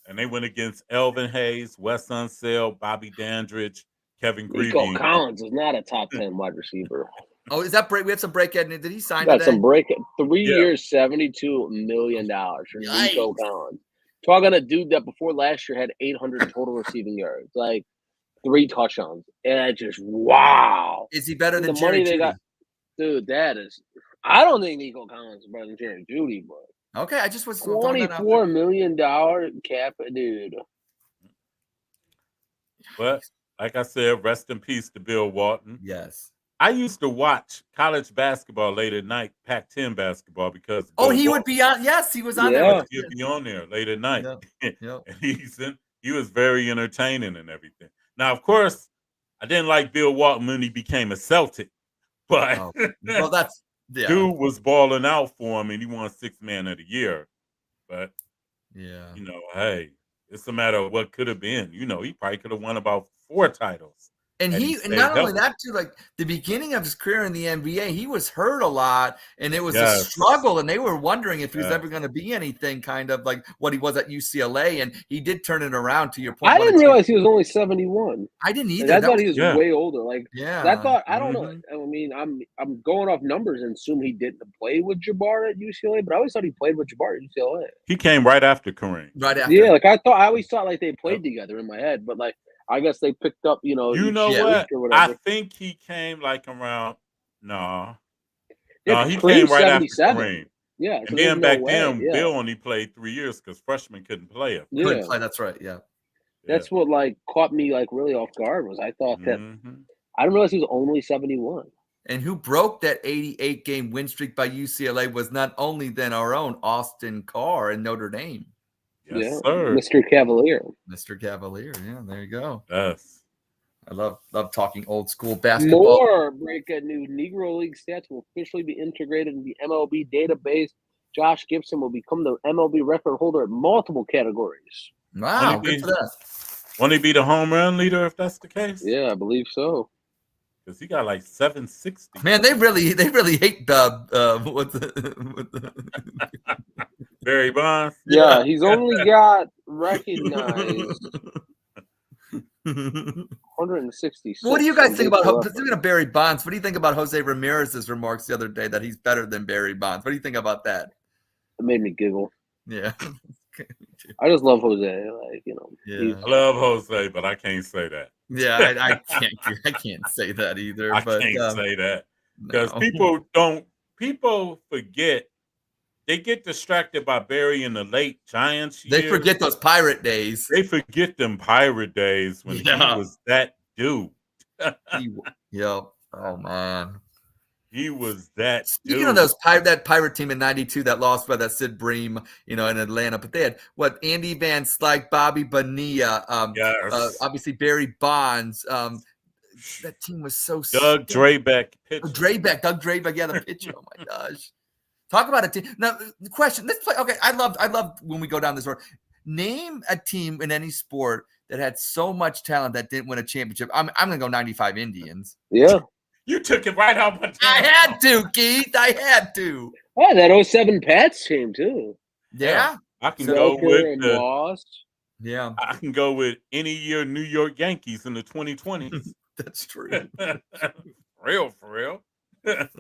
S6: And they went against Elvin Hayes, Wes Unseld, Bobby Dandridge, Kevin Greavy.
S7: Nico Collins is not a top 10 wide receiver.
S5: Oh, is that break? We have some breakhead. Did he sign?
S7: Got some break. 3 years, $72 million for Nico Collins. Talking a dude that before last year had 800 total receiving yards, like 3 touchdowns, and just wow.
S5: Is he better than
S7: the
S5: Jerry
S7: money
S5: Jeudy?
S7: They got? Dude, that is. I don't think Nico Collins is better than Jerry Jeudy, but
S5: okay, I just was
S7: $24 million cap, dude.
S6: But like I said, rest in peace to Bill Walton.
S5: Yes.
S6: I used to watch college basketball late at night, Pac-10 basketball, because
S5: he would be on. Yes, he was on there.
S6: He would be on there late at night.
S5: Yep.
S6: And he was very entertaining and everything. Now, of course, I didn't like Bill Walton when he became a Celtic, but
S5: well, that's
S6: dude was balling out for him, and he won 6th Man of the Year. But hey, it's a matter of what could have been. He probably could have won about 4 titles.
S5: And not only that, too, like the beginning of his career in the NBA, he was hurt a lot, and it was a struggle, and they were wondering if he was ever going to be anything kind of like what he was at UCLA, and he did turn it around, to your point.
S7: I didn't realize he was only 71.
S5: I didn't either.
S7: I thought he was way older. Like, I thought, I don't know.
S6: Mm-hmm.
S7: I mean, I'm going off numbers and assume he didn't play with Jabbar at UCLA, but I always thought he played with Jabbar at UCLA.
S6: He came right after Kareem.
S5: Right after.
S7: Yeah, like I always thought like they played together in my head, but like I guess they picked up,
S6: You know what? I think he came like around. He came right after Kareem.
S7: Yeah,
S6: and then back then, Bill only played 3 years because freshmen couldn't play him.
S5: Couldn't play. That's right. Yeah.
S7: That's what like caught me like really off guard was I thought that I didn't realize he was only 71.
S5: And who broke that 88-game win streak by UCLA was not only then our own Austin Carr in Notre Dame.
S6: Yes, sir.
S7: Mr. Cavalier.
S5: Mr. Cavalier. Yeah, there you go.
S6: Yes.
S5: I love talking old school basketball.
S7: More breaking news. Negro League stats will officially be integrated in the MLB database. Josh Gibson will become the MLB record holder at multiple categories.
S5: Wow, good for that.
S6: Won't he be the home run leader if that's the case?
S7: Yeah, I believe so.
S6: Because he got like 760.
S5: Man, they really hate
S6: Barry Bonds.
S7: Yeah, he's only got recognized 166.
S5: What do you guys think about speaking of Barry Bonds? What do you think about Jose Ramirez's remarks the other day that he's better than Barry Bonds? What do you think about that?
S7: It made me giggle.
S5: Yeah.
S7: I just love Jose. Like,
S5: Yeah.
S6: I love Jose, but I can't say that.
S5: Yeah, I can't say that either.
S6: I can't say that because
S5: no.
S6: people forget. They get distracted by Barry in the late Giants years.
S5: They forget those Pirate days.
S6: They forget them Pirate days when he was that dude.
S5: Yep. Oh man.
S6: He was that.
S5: Speaking
S6: dude.
S5: of that Pirate team in '92 that lost by that Sid Bream, in Atlanta, but they had Andy Van Slyke, Bobby Bonilla, obviously Barry Bonds. That team was so.
S6: Doug Drabeck,
S5: Doug Drabeck, yeah, the pitcher. Oh my gosh. Talk about a team. Now, the question. Let's play. Okay, I love when we go down this road. Name a team in any sport that had so much talent that didn't win a championship. I'm gonna go 95 Indians.
S7: Yeah.
S6: You took it right out my tongue.
S5: I had to, Keith. I had to.
S7: Oh, that 07 Pats team too.
S5: Yeah.
S6: I can go with
S5: Yeah.
S6: I can go with any year New York Yankees in the 2020s.
S5: That's true.
S6: For real.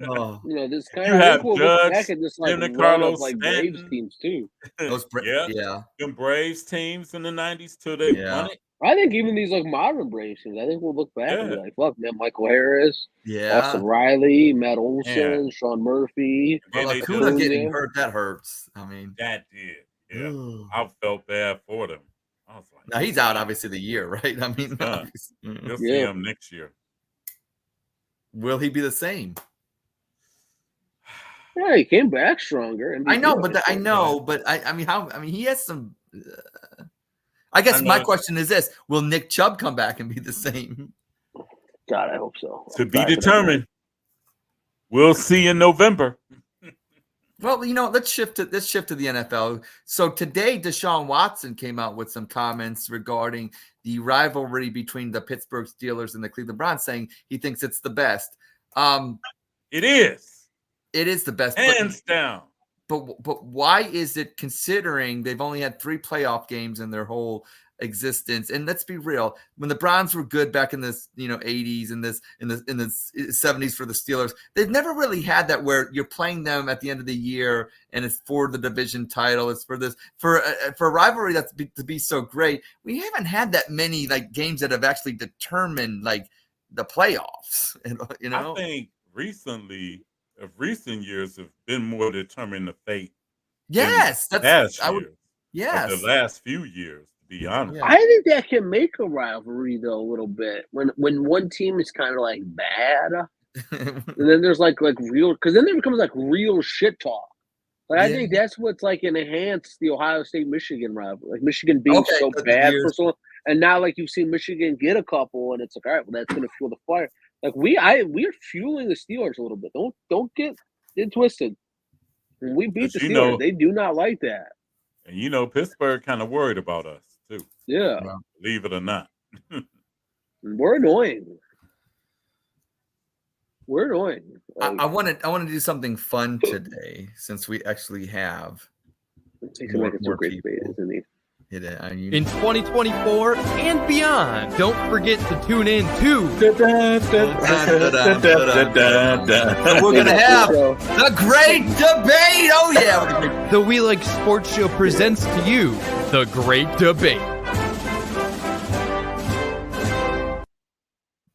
S5: Oh.
S7: This kind
S6: You
S7: of
S6: have
S7: look
S6: Judge,
S7: back at this like
S6: Carlos
S7: like
S6: Stanton.
S7: Braves teams too.
S5: Yeah.
S6: Them Braves teams in the 90s till they won it.
S7: I think even these like modern Braves teams, I think we'll look back and be like, fuck, man, Michael Harris, Austin Riley, Matt Olson, Sean Murphy.
S5: Well, Acuna getting hurt, that hurts. I mean,
S6: that did. Yeah. I felt bad for them. I was like,
S5: now he's out obviously the year, right? I mean,
S6: you'll see him next year.
S5: Will he be the same?
S7: Yeah, he came back stronger.
S5: I know, but I mean, he has some. I guess my question is this: will Nick Chubb come back and be the same?
S7: God, I hope so.
S6: To be determined. We'll see in November.
S5: Well, let's shift to the NFL. So today, Deshaun Watson came out with some comments regarding the rivalry between the Pittsburgh Steelers and the Cleveland Browns, saying he thinks it's the best.
S6: It is.
S5: It is the best,
S6: hands down.
S5: But why is it, considering they've only had 3 playoff games in their whole existence? And let's be real, when the Browns were good back in this 80s and in the 70s for the Steelers, they've never really had that where you're playing them at the end of the year and it's for the division title. It's for this for a rivalry that's to be so great. We haven't had that many like games that have actually determined like the playoffs.
S6: I think recent years have been more determined the fate.
S5: Yes,
S6: the last few years. Be honest.
S7: I think that can make a rivalry though a little bit when one team is kind of like bad, and then there's like real, because then there becomes like real shit talk. Like I think that's what's like enhanced the Ohio State Michigan rivalry, like Michigan being so bad for so long, and now like you've seen Michigan get a couple, and it's like, all right, well that's gonna fuel the fire. Like we're fueling the Steelers a little bit. Don't get it twisted. When we beat the Steelers, they do not like that.
S6: And Pittsburgh kind of worried about us too.
S7: Yeah.
S6: Believe it or not.
S7: We're annoying. We're annoying.
S5: I want to do something fun today since we actually have
S7: more people. Isn't he?
S5: In
S4: 2024 and beyond. Don't forget to tune in to
S5: we're going to have the great debate. Oh, yeah.
S4: The We Like Sportz Show presents to you the Great Debate.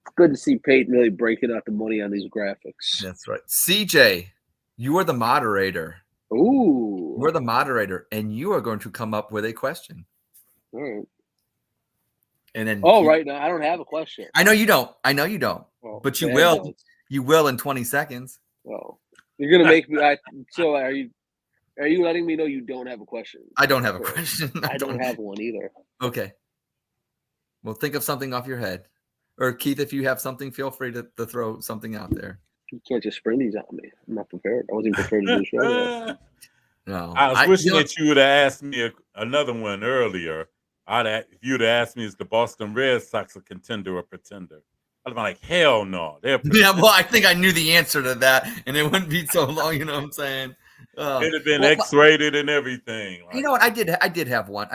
S7: It's good to see Peyton really breaking out the money on these graphics.
S5: That's right. CJ, you are the moderator.
S7: Ooh.
S5: We're the moderator, and you are going to come up with a question.
S7: All right.
S5: And then
S7: right now, I don't have a question.
S5: I know you don't.
S7: Well,
S5: but you
S7: bad
S5: will.
S7: notes.
S5: You will in 20 seconds.
S7: Well, you're gonna make me. So are you? Are you letting me know you don't have a question?
S5: I don't have a question.
S7: I don't have one either.
S5: Okay. Well, think of something off your head. Or Keith, if you have something, feel free to throw something out there.
S7: You can't just spring these on me. I'm not prepared. I wasn't prepared to do the show today.
S5: No.
S6: I was wishing that you would have asked me another one earlier. If you'd have asked me, is the Boston Red Sox a contender or pretender? I'd have been like, hell no.
S5: Yeah, well, I think I knew the answer to that, and it wouldn't be so long. You know what I'm saying?
S6: It'd have been X-rated and everything.
S5: You know what? I did have one.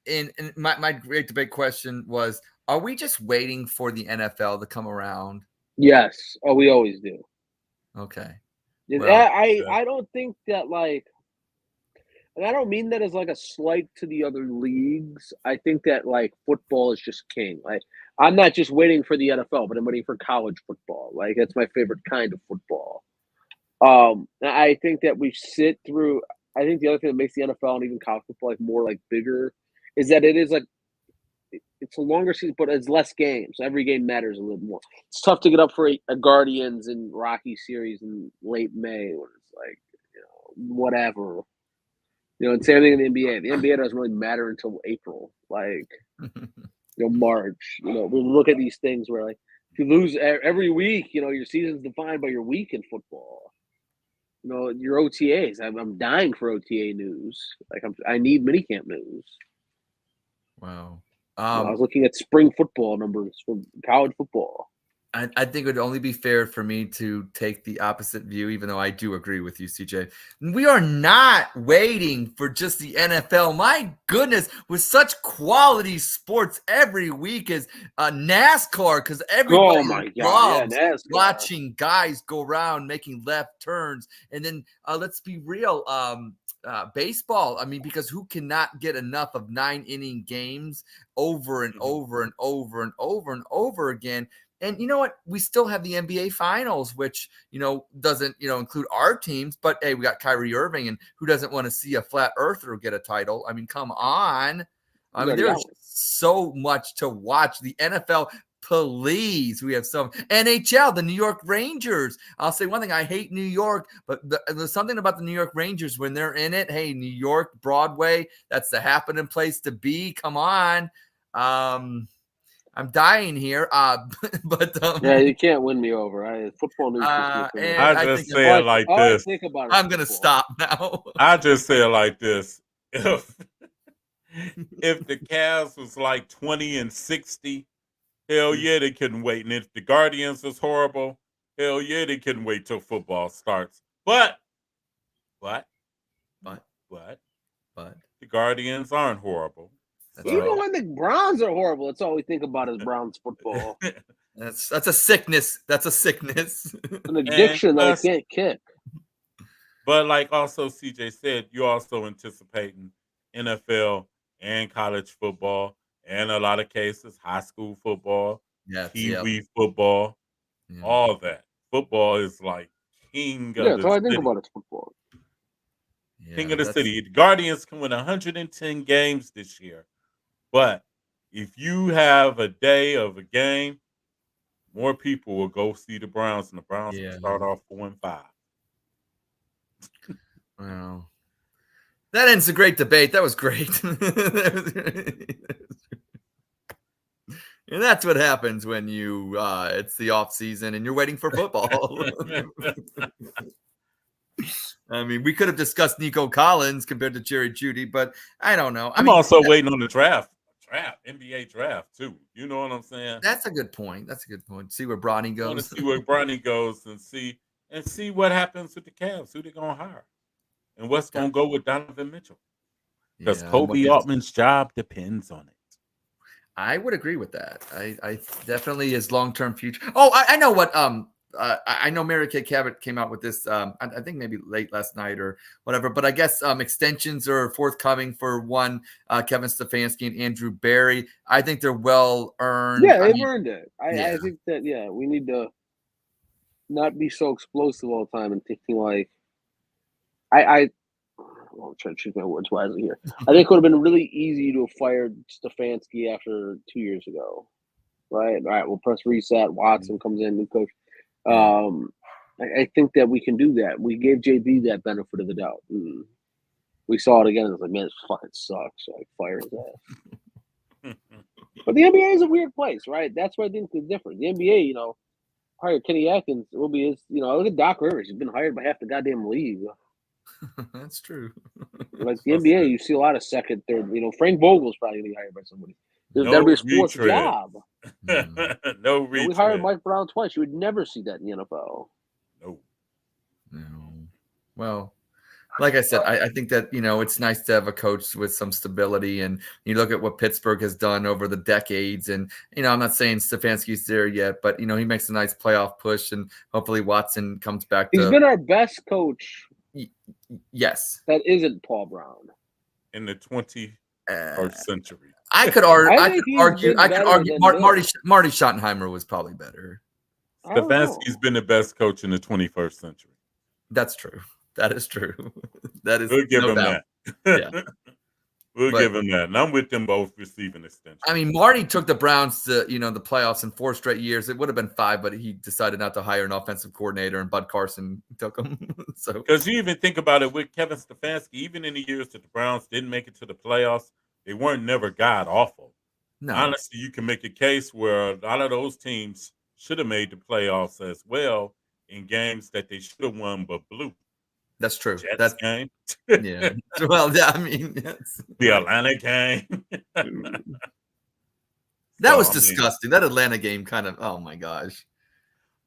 S5: And my great debate question was: are we just waiting for the NFL to come around?
S7: Yes. Oh, we always do.
S5: Okay.
S7: Well, I don't think that and I don't mean that as like a slight to the other leagues. I think that like football is just king. Like I'm not just waiting for the NFL, but I'm waiting for college football. Like that's my favorite kind of football. I think that we sit through. I think the other thing that makes the NFL and even college football like more like bigger is that it is like it's a longer season, but it's less games. Every game matters a little more. It's tough to get up for a Guardians and Rocky series in late May when it's like whatever. And same thing in the NBA. The NBA doesn't really matter until April, like March. We look at these things where like if you lose every week, your season's defined by your week in football. Your OTAs. I'm dying for OTA news. Like I need minicamp news.
S5: Wow.
S7: I was looking at spring football numbers for college football.
S5: I think it would only be fair for me to take the opposite view, even though I do agree with you, CJ. We are not waiting for just the NFL. My goodness, with such quality sports every week is NASCAR, because everybody loves watching guys go around making left turns. And then let's be real, baseball. I mean, because who cannot get enough of 9-inning games over and over and over and over and over again? And you know what? We still have the NBA Finals, which, doesn't, include our teams. But, hey, we got Kyrie Irving, and who doesn't want to see a flat earther get a title? I mean, come on. I mean, there's so much to watch. The NFL, please. We have some NHL, the New York Rangers. I'll say one thing. I hate New York, but there's something about the New York Rangers when they're in it. Hey, New York, Broadway, that's the happening place to be. Come on. I'm dying here, but
S7: yeah, you can't win me over. Football news.
S6: I just say it like this.
S5: I'm gonna stop now.
S6: I just say it like this: if the Cavs was like 20-60, hell yeah, they couldn't wait. And if the Guardians was horrible, hell yeah, they couldn't wait till football starts. But the Guardians aren't horrible.
S7: Even when the Browns are horrible, it's all we think about is Browns football.
S5: That's a sickness. That's a sickness.
S7: An addiction that I can't kick.
S6: But like also CJ said, you're also anticipating NFL and college football, and a lot of cases high school football, Pee-wee football, all that. Football is like king of the city.
S7: Yeah, so I think about it, football.
S6: King of the city. The Guardians can win 110 games this year. But if you have a day of a game, more people will go see the Browns, and the Browns will start off 4-5.
S5: Wow. That ends a great debate. That was great. And that's what happens when it's the off season and you're waiting for football. I mean, we could have discussed Nico Collins compared to Jerry Jeudy, but I don't know.
S6: I'm also waiting on the draft, NBA draft too. You know what I'm saying?
S5: That's a good point. See where Bronny goes.
S6: I want to see where Bronny goes and see what happens with the Cavs. Who they're gonna hire, and what's gonna go with Donovan Mitchell? Because Kobe Altman's job depends on it.
S5: I would agree with that. I definitely his long-term future. Oh, I know what. I know Mary Kay Cabot came out with this, I think maybe late last night or whatever, but I guess extensions are forthcoming for Kevin Stefanski and Andrew Barry. I think they're well earned.
S7: Yeah, they've earned it. I think that, we need to not be so explosive all the time and thinking like, I'm trying to choose my words wisely here. I think it would have been really easy to have fired Stefanski after 2 years ago. right? All right, we'll press reset. Watson comes in, new coach. I think that we can do that. We gave JB that benefit of the doubt. We saw it again. It was like, man, this fucking sucks. So I fire his ass. But the NBA is a weird place, right? That's why I think it's different. The NBA, hired Kenny Atkins. It will be his. Look at Doc Rivers. He's been hired by half the goddamn league.
S5: That's true.
S7: Like the NBA, you see a lot of second, third. Frank Vogel's probably gonna be hired by somebody. That'll be a sports job.
S6: No retread.
S7: We hired Mike Brown twice. You would never see that in the NFL.
S5: No. Well, like I said, I think that, it's nice to have a coach with some stability. And you look at what Pittsburgh has done over the decades. And, I'm not saying Stefanski's there yet, but, he makes a nice playoff push. And hopefully Watson comes back.
S7: He's been our best coach.
S5: Yes.
S7: That isn't Paul Brown.
S6: In the 21st century.
S5: I could argue Marty Schottenheimer was probably better.
S6: Stefanski's been the best coach in the 21st century.
S5: That's true. That is true. That is.
S6: We'll give him
S5: doubt.
S6: that.
S5: Yeah.
S6: We'll give him that. And I'm with them both receiving extension.
S5: I mean, Marty took the Browns to, the playoffs in 4 straight years. It would have been 5, but he decided not to hire an offensive coordinator, and Bud Carson took him. So,
S6: because you even think about it with Kevin Stefanski, even in the years that the Browns didn't make it to the playoffs, they weren't never god awful.
S5: No.
S6: Honestly, you can make a case where a lot of those teams should have made the playoffs as well in games that they should have won but blew.
S5: That's true.
S6: Jets game.
S5: Yeah. Well, yeah, I mean,
S6: the Atlanta game.
S5: That was disgusting. That Atlanta game kind of, oh my gosh.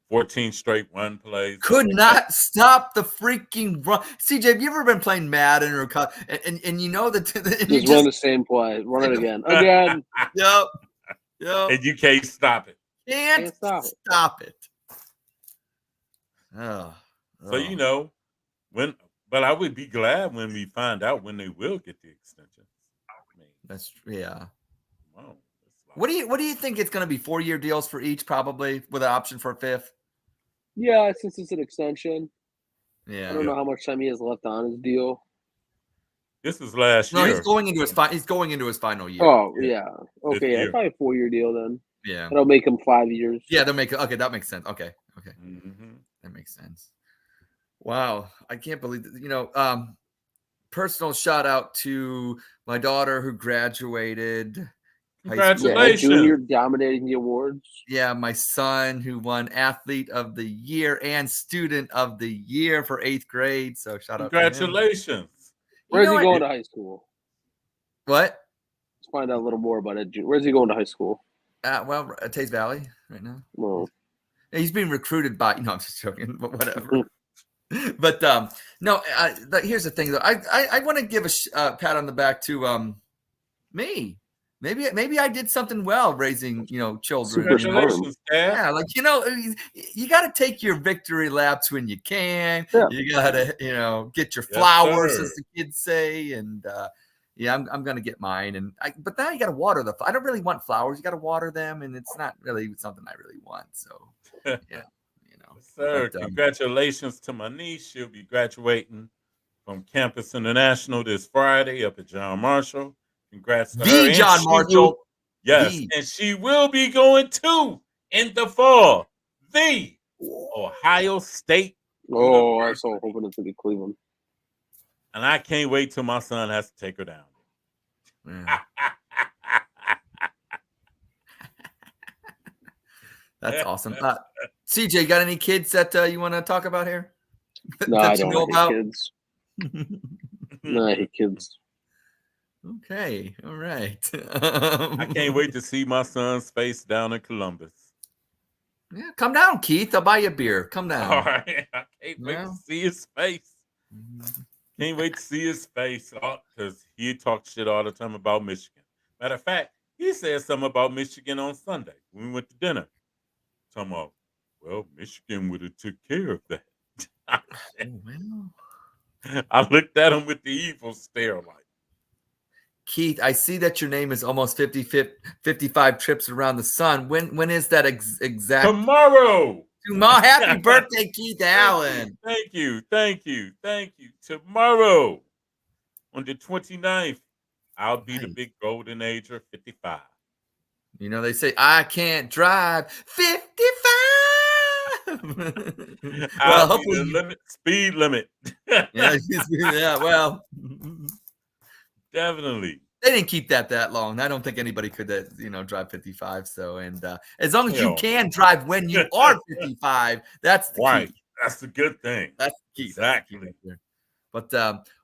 S6: 14 straight run plays.
S5: Could not stop the freaking run. CJ, have you ever been playing Madden or and you know that
S7: just run the same play, run it again.
S5: Yep.
S6: And you can't stop it.
S5: Can't stop it. Oh.
S6: So but I would be glad when we find out when they will get the extension.
S5: That's yeah.
S6: Wow.
S5: What do you think it's going to be? 4-year deals for each, probably with an option for a 5th.
S7: Yeah, since it's an extension.
S5: Yeah,
S7: I don't know how much time he has left on his deal.
S6: This is last year.
S5: No, he's going into his final year.
S7: Oh yeah, okay, yeah, probably a 4-year deal then.
S5: Yeah,
S7: that'll make him 5 years.
S5: Yeah, they'll make it. Okay, that makes sense. Okay,
S6: mm-hmm.
S5: That makes sense. Wow, I can't believe that. Personal shout out to my daughter who graduated.
S6: Congratulations.
S7: Junior dominating the awards.
S5: Yeah, my son who won Athlete of the Year and Student of the Year for 8th grade. So shout out to him.
S6: Congratulations.
S7: Where's he going to high school?
S5: What?
S7: Let's find out a little more about it. Where's he going to high school?
S5: Well, Taze Valley right now.
S7: Well,
S5: he's being recruited by, I'm just joking, but whatever. But no, here's the thing though. I want to give a pat on the back to me. Maybe I did something well raising, children.
S6: Congratulations, Dad.
S5: Yeah, like you got to take your victory laps when you can.
S7: Yeah.
S5: You got to, get your flowers, as the kids say, and I'm gonna get mine. But now you got to water the. I don't really want flowers. You got to water them, and it's not really something I really want. So yeah,
S6: Sir, but, congratulations to my niece. She'll be graduating from Campus International this Friday up at John Marshall. Congrats to her.
S5: John Marshall.
S6: Yes, and she will be going to in the fall. The Ohio State.
S7: Oh, I was so hoping it to be Cleveland.
S6: And I can't wait till my son has to take her down. Yeah.
S5: That's awesome. CJ, got any kids that you want to talk about here?
S7: No, I don't have kids. No, I hate kids.
S5: Okay, all right.
S6: I can't wait to see my son's face down in Columbus.
S5: Yeah, come down, Keith. I'll buy you a beer. Come down.
S6: All right. I can't wait to see his face. Can't wait to see his face because he talks shit all the time about Michigan. Matter of fact, he said something about Michigan on Sunday when we went to dinner. Talking about, well, Michigan would have took care of that. I looked at him with the evil stare like,
S5: Keith, I see that your name is almost 55 trips around the sun. When is that exact?
S6: Tomorrow.
S5: Happy birthday, Keith Allen.
S6: Thank you. Tomorrow, on the 29th, I'll be the big golden age of 55.
S5: You know, they say, I can't drive 55. Well, hopefully
S6: speed limit.
S5: yeah, well,
S6: definitely.
S5: They didn't keep that long. I don't think anybody could, drive 55. So, and as long as you can drive when you are 55, that's the key.
S6: That's the good thing.
S5: That's the key.
S6: Exactly.
S5: That's the key right there. But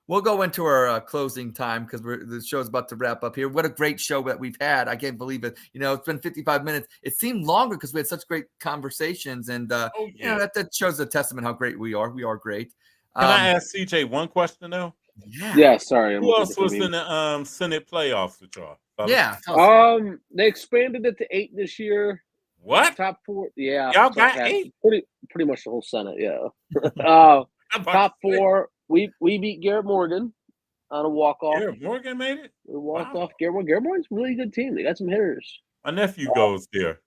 S5: we'll go into our closing time because the show's about to wrap up here. What a great show that we've had. I can't believe it. It's been 55 minutes. It seemed longer because we had such great conversations. And, that shows a testament how great we are. We are great.
S6: Can I ask CJ one question, though?
S7: Yeah, sorry.
S6: Who else was in the Senate playoffs with y'all?
S5: Yeah.
S7: They expanded it to 8 this year.
S6: What?
S7: Top 4? Yeah.
S6: Y'all got 8?
S7: Pretty much the whole Senate, yeah. Top 4. We beat Garrett Morgan on a walk-off.
S6: Garrett Morgan made it?
S7: We walked off Garrett Morgan. Garrett Morgan's a really good team. They got some hitters.
S6: My nephew goes there.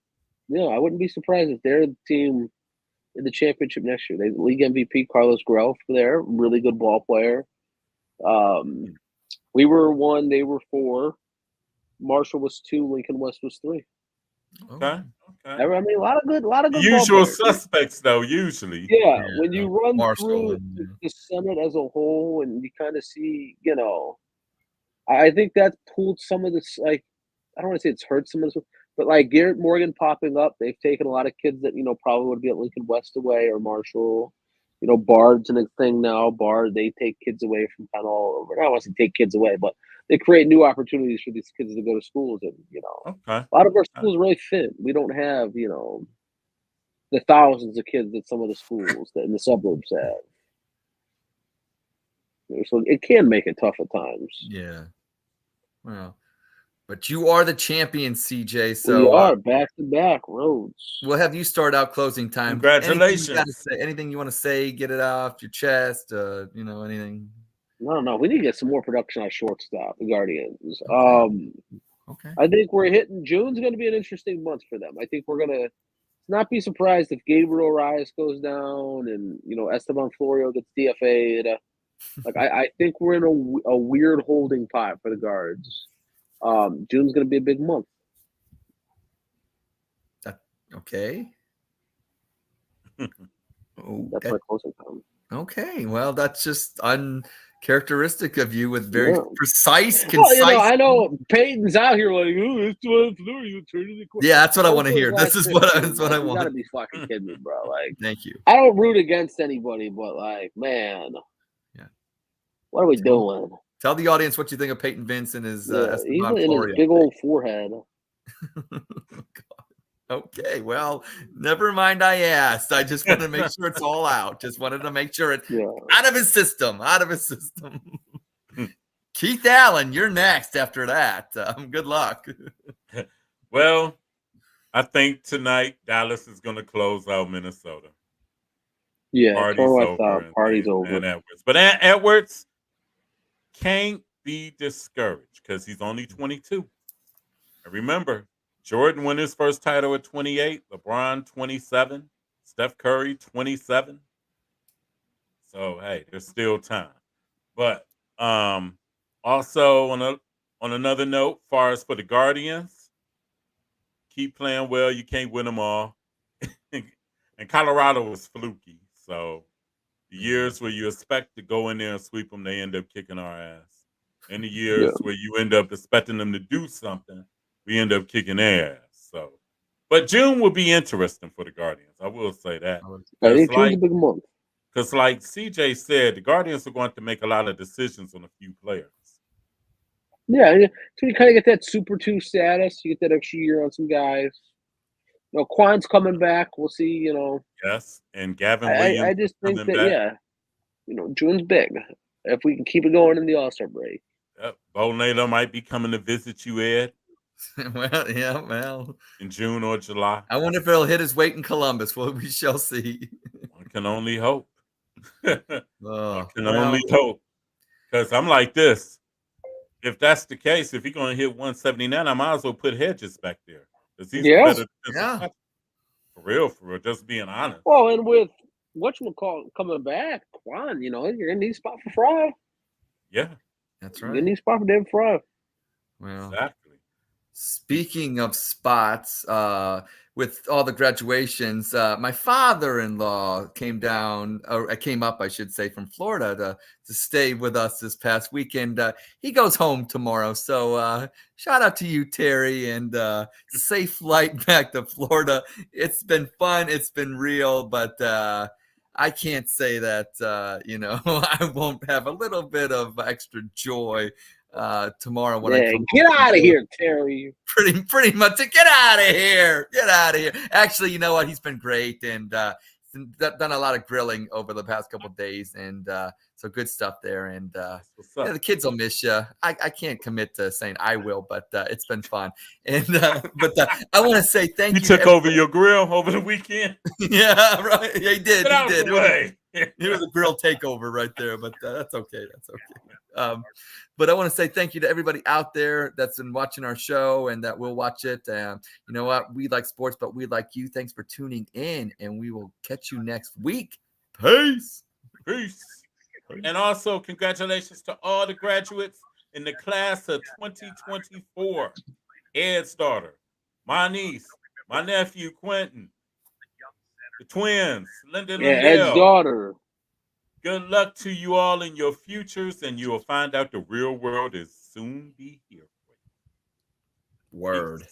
S7: Yeah, I wouldn't be surprised if they're the team in the championship next year. They league MVP Carlos Guelph there, really good ball player. We were 1, they were 4. Marshall was 2, Lincoln West was 3.
S6: Okay.
S7: I mean, a lot of good
S6: usual suspects though. Usually,
S7: yeah. When you run
S5: Marshall
S7: through the Senate as a whole, and you kind of see, I think that pulled some of this. Like, I don't want to say it's hurt some of this, but like Garrett Morgan popping up, they've taken a lot of kids that probably would be at Lincoln West away or Marshall. Bard's in a thing now. Bard, they take kids away from kind of all over. I don't want to say take kids away, but they create new opportunities for these kids to go to schools. And, a lot of our schools really fit. We don't have, the thousands of kids that some of the schools that in the suburbs have. So it can make it tough at times.
S5: Yeah. Well, but you are the champion, CJ. So
S7: we are back-to-back roads.
S5: We'll have you start out closing time.
S6: Congratulations.
S5: Anything you want to say, get it off your chest, anything.
S7: No. We need to get some more production on shortstop, the Guardians.
S5: Okay.
S7: I think we're hitting June's going to be an interesting month for them. I think we're going to not be surprised if Gabriel Reyes goes down and, Esteban Florio gets DFA'd. I think we're in a weird holding pot for the Guards. June's going to be a big month.
S5: Okay.
S7: That's my closing comment.
S5: Okay. Well, that's just uncharacteristic of you with very precise, concise.
S7: Well, I know Peyton's out here like, it's you turn the corner.
S5: Yeah, that's what I want to hear. This is what I want.
S7: You gotta be fucking kidding me, bro. Like,
S5: thank you.
S7: I don't root against anybody, but like, man, what are we doing?
S5: Tell the audience what you think of Peyton Vince and his
S7: he's in his big old forehead.
S5: Okay, well, never mind. I asked. I just wanted to make sure it's all out. Just wanted to make sure it's out of his system. Keith Allen, you're next after that. Good luck.
S6: Well, I think tonight Dallas is going to close out Minnesota.
S7: Yeah,
S6: party's over. And Edwards. But Edwards can't be discouraged because he's only 22. And remember, Jordan won his first title at 28, LeBron 27, Steph Curry 27. So hey, there's still time. But also on another note, far as for the Guardians, keep playing well. You can't win them all. And Colorado was fluky. So the years where you expect to go in there and sweep them, they end up kicking our ass. And the years where you end up expecting them to do something, we end up kicking their ass. So, but June will be interesting for the Guardians. I will say that.
S7: I think June's a big month.
S6: Because like CJ said, the Guardians are going to make a lot of decisions on a few players.
S7: Yeah, so you kind of get that Super 2 status. You get that extra year on some guys. Quan's coming back. We'll see,
S6: Yes, and Gavin Williams.
S7: I just think that, June's big. If we can keep it going in the All-Star break.
S6: Yep. Bo Naylor might be coming to visit you, Ed.
S5: Well.
S6: In June or July.
S5: I wonder if it'll hit his weight in Columbus. Well, we shall see.
S6: One can only hope. Only hope. Because I'm like this. If that's the case, if he's going to hit 179, I might as well put Hedges back there. Because he's better. For real, just being honest.
S7: Well, and with whatchamacallit coming back, Quan, you're in the spot for Fry.
S6: Yeah.
S5: That's right.
S7: You're in the spot for David Fry.
S5: Well,
S6: exactly.
S5: Speaking of spots, with all the graduations, my father-in-law came up, I should say, from Florida to stay with us this past weekend. He goes home tomorrow. So shout out to you, Terry, and safe flight back to Florida. It's been fun. It's been real, but I can't say that, I won't have a little bit of extra joy tomorrow when I come
S7: get
S5: home.
S7: out of here, Terry.
S5: Pretty much to get out of here. Actually, you know what? He's been great and done a lot of grilling over the past couple of days, and so good stuff there. And the kids will miss you. I can't commit to saying I will, but it's been fun. And but I want to say thank you.
S6: You took over your grill over the weekend.
S5: Yeah, right. Yeah, he did.
S6: Get out of the way.
S5: It was a grill takeover right there, but that's okay. But I want to say thank you to everybody out there that's been watching our show and that will watch it. You know what? We like sports, but we like you. Thanks for tuning in, and we will catch you next week. Peace.
S6: And also, congratulations to all the graduates in the class of 2024. Ed's daughter, my niece, my nephew, Quentin, the twins, Linda and Lindell.
S7: Ed's daughter.
S6: Good luck to you all in your futures, and you will find out the real world is soon be here for you.
S5: Word.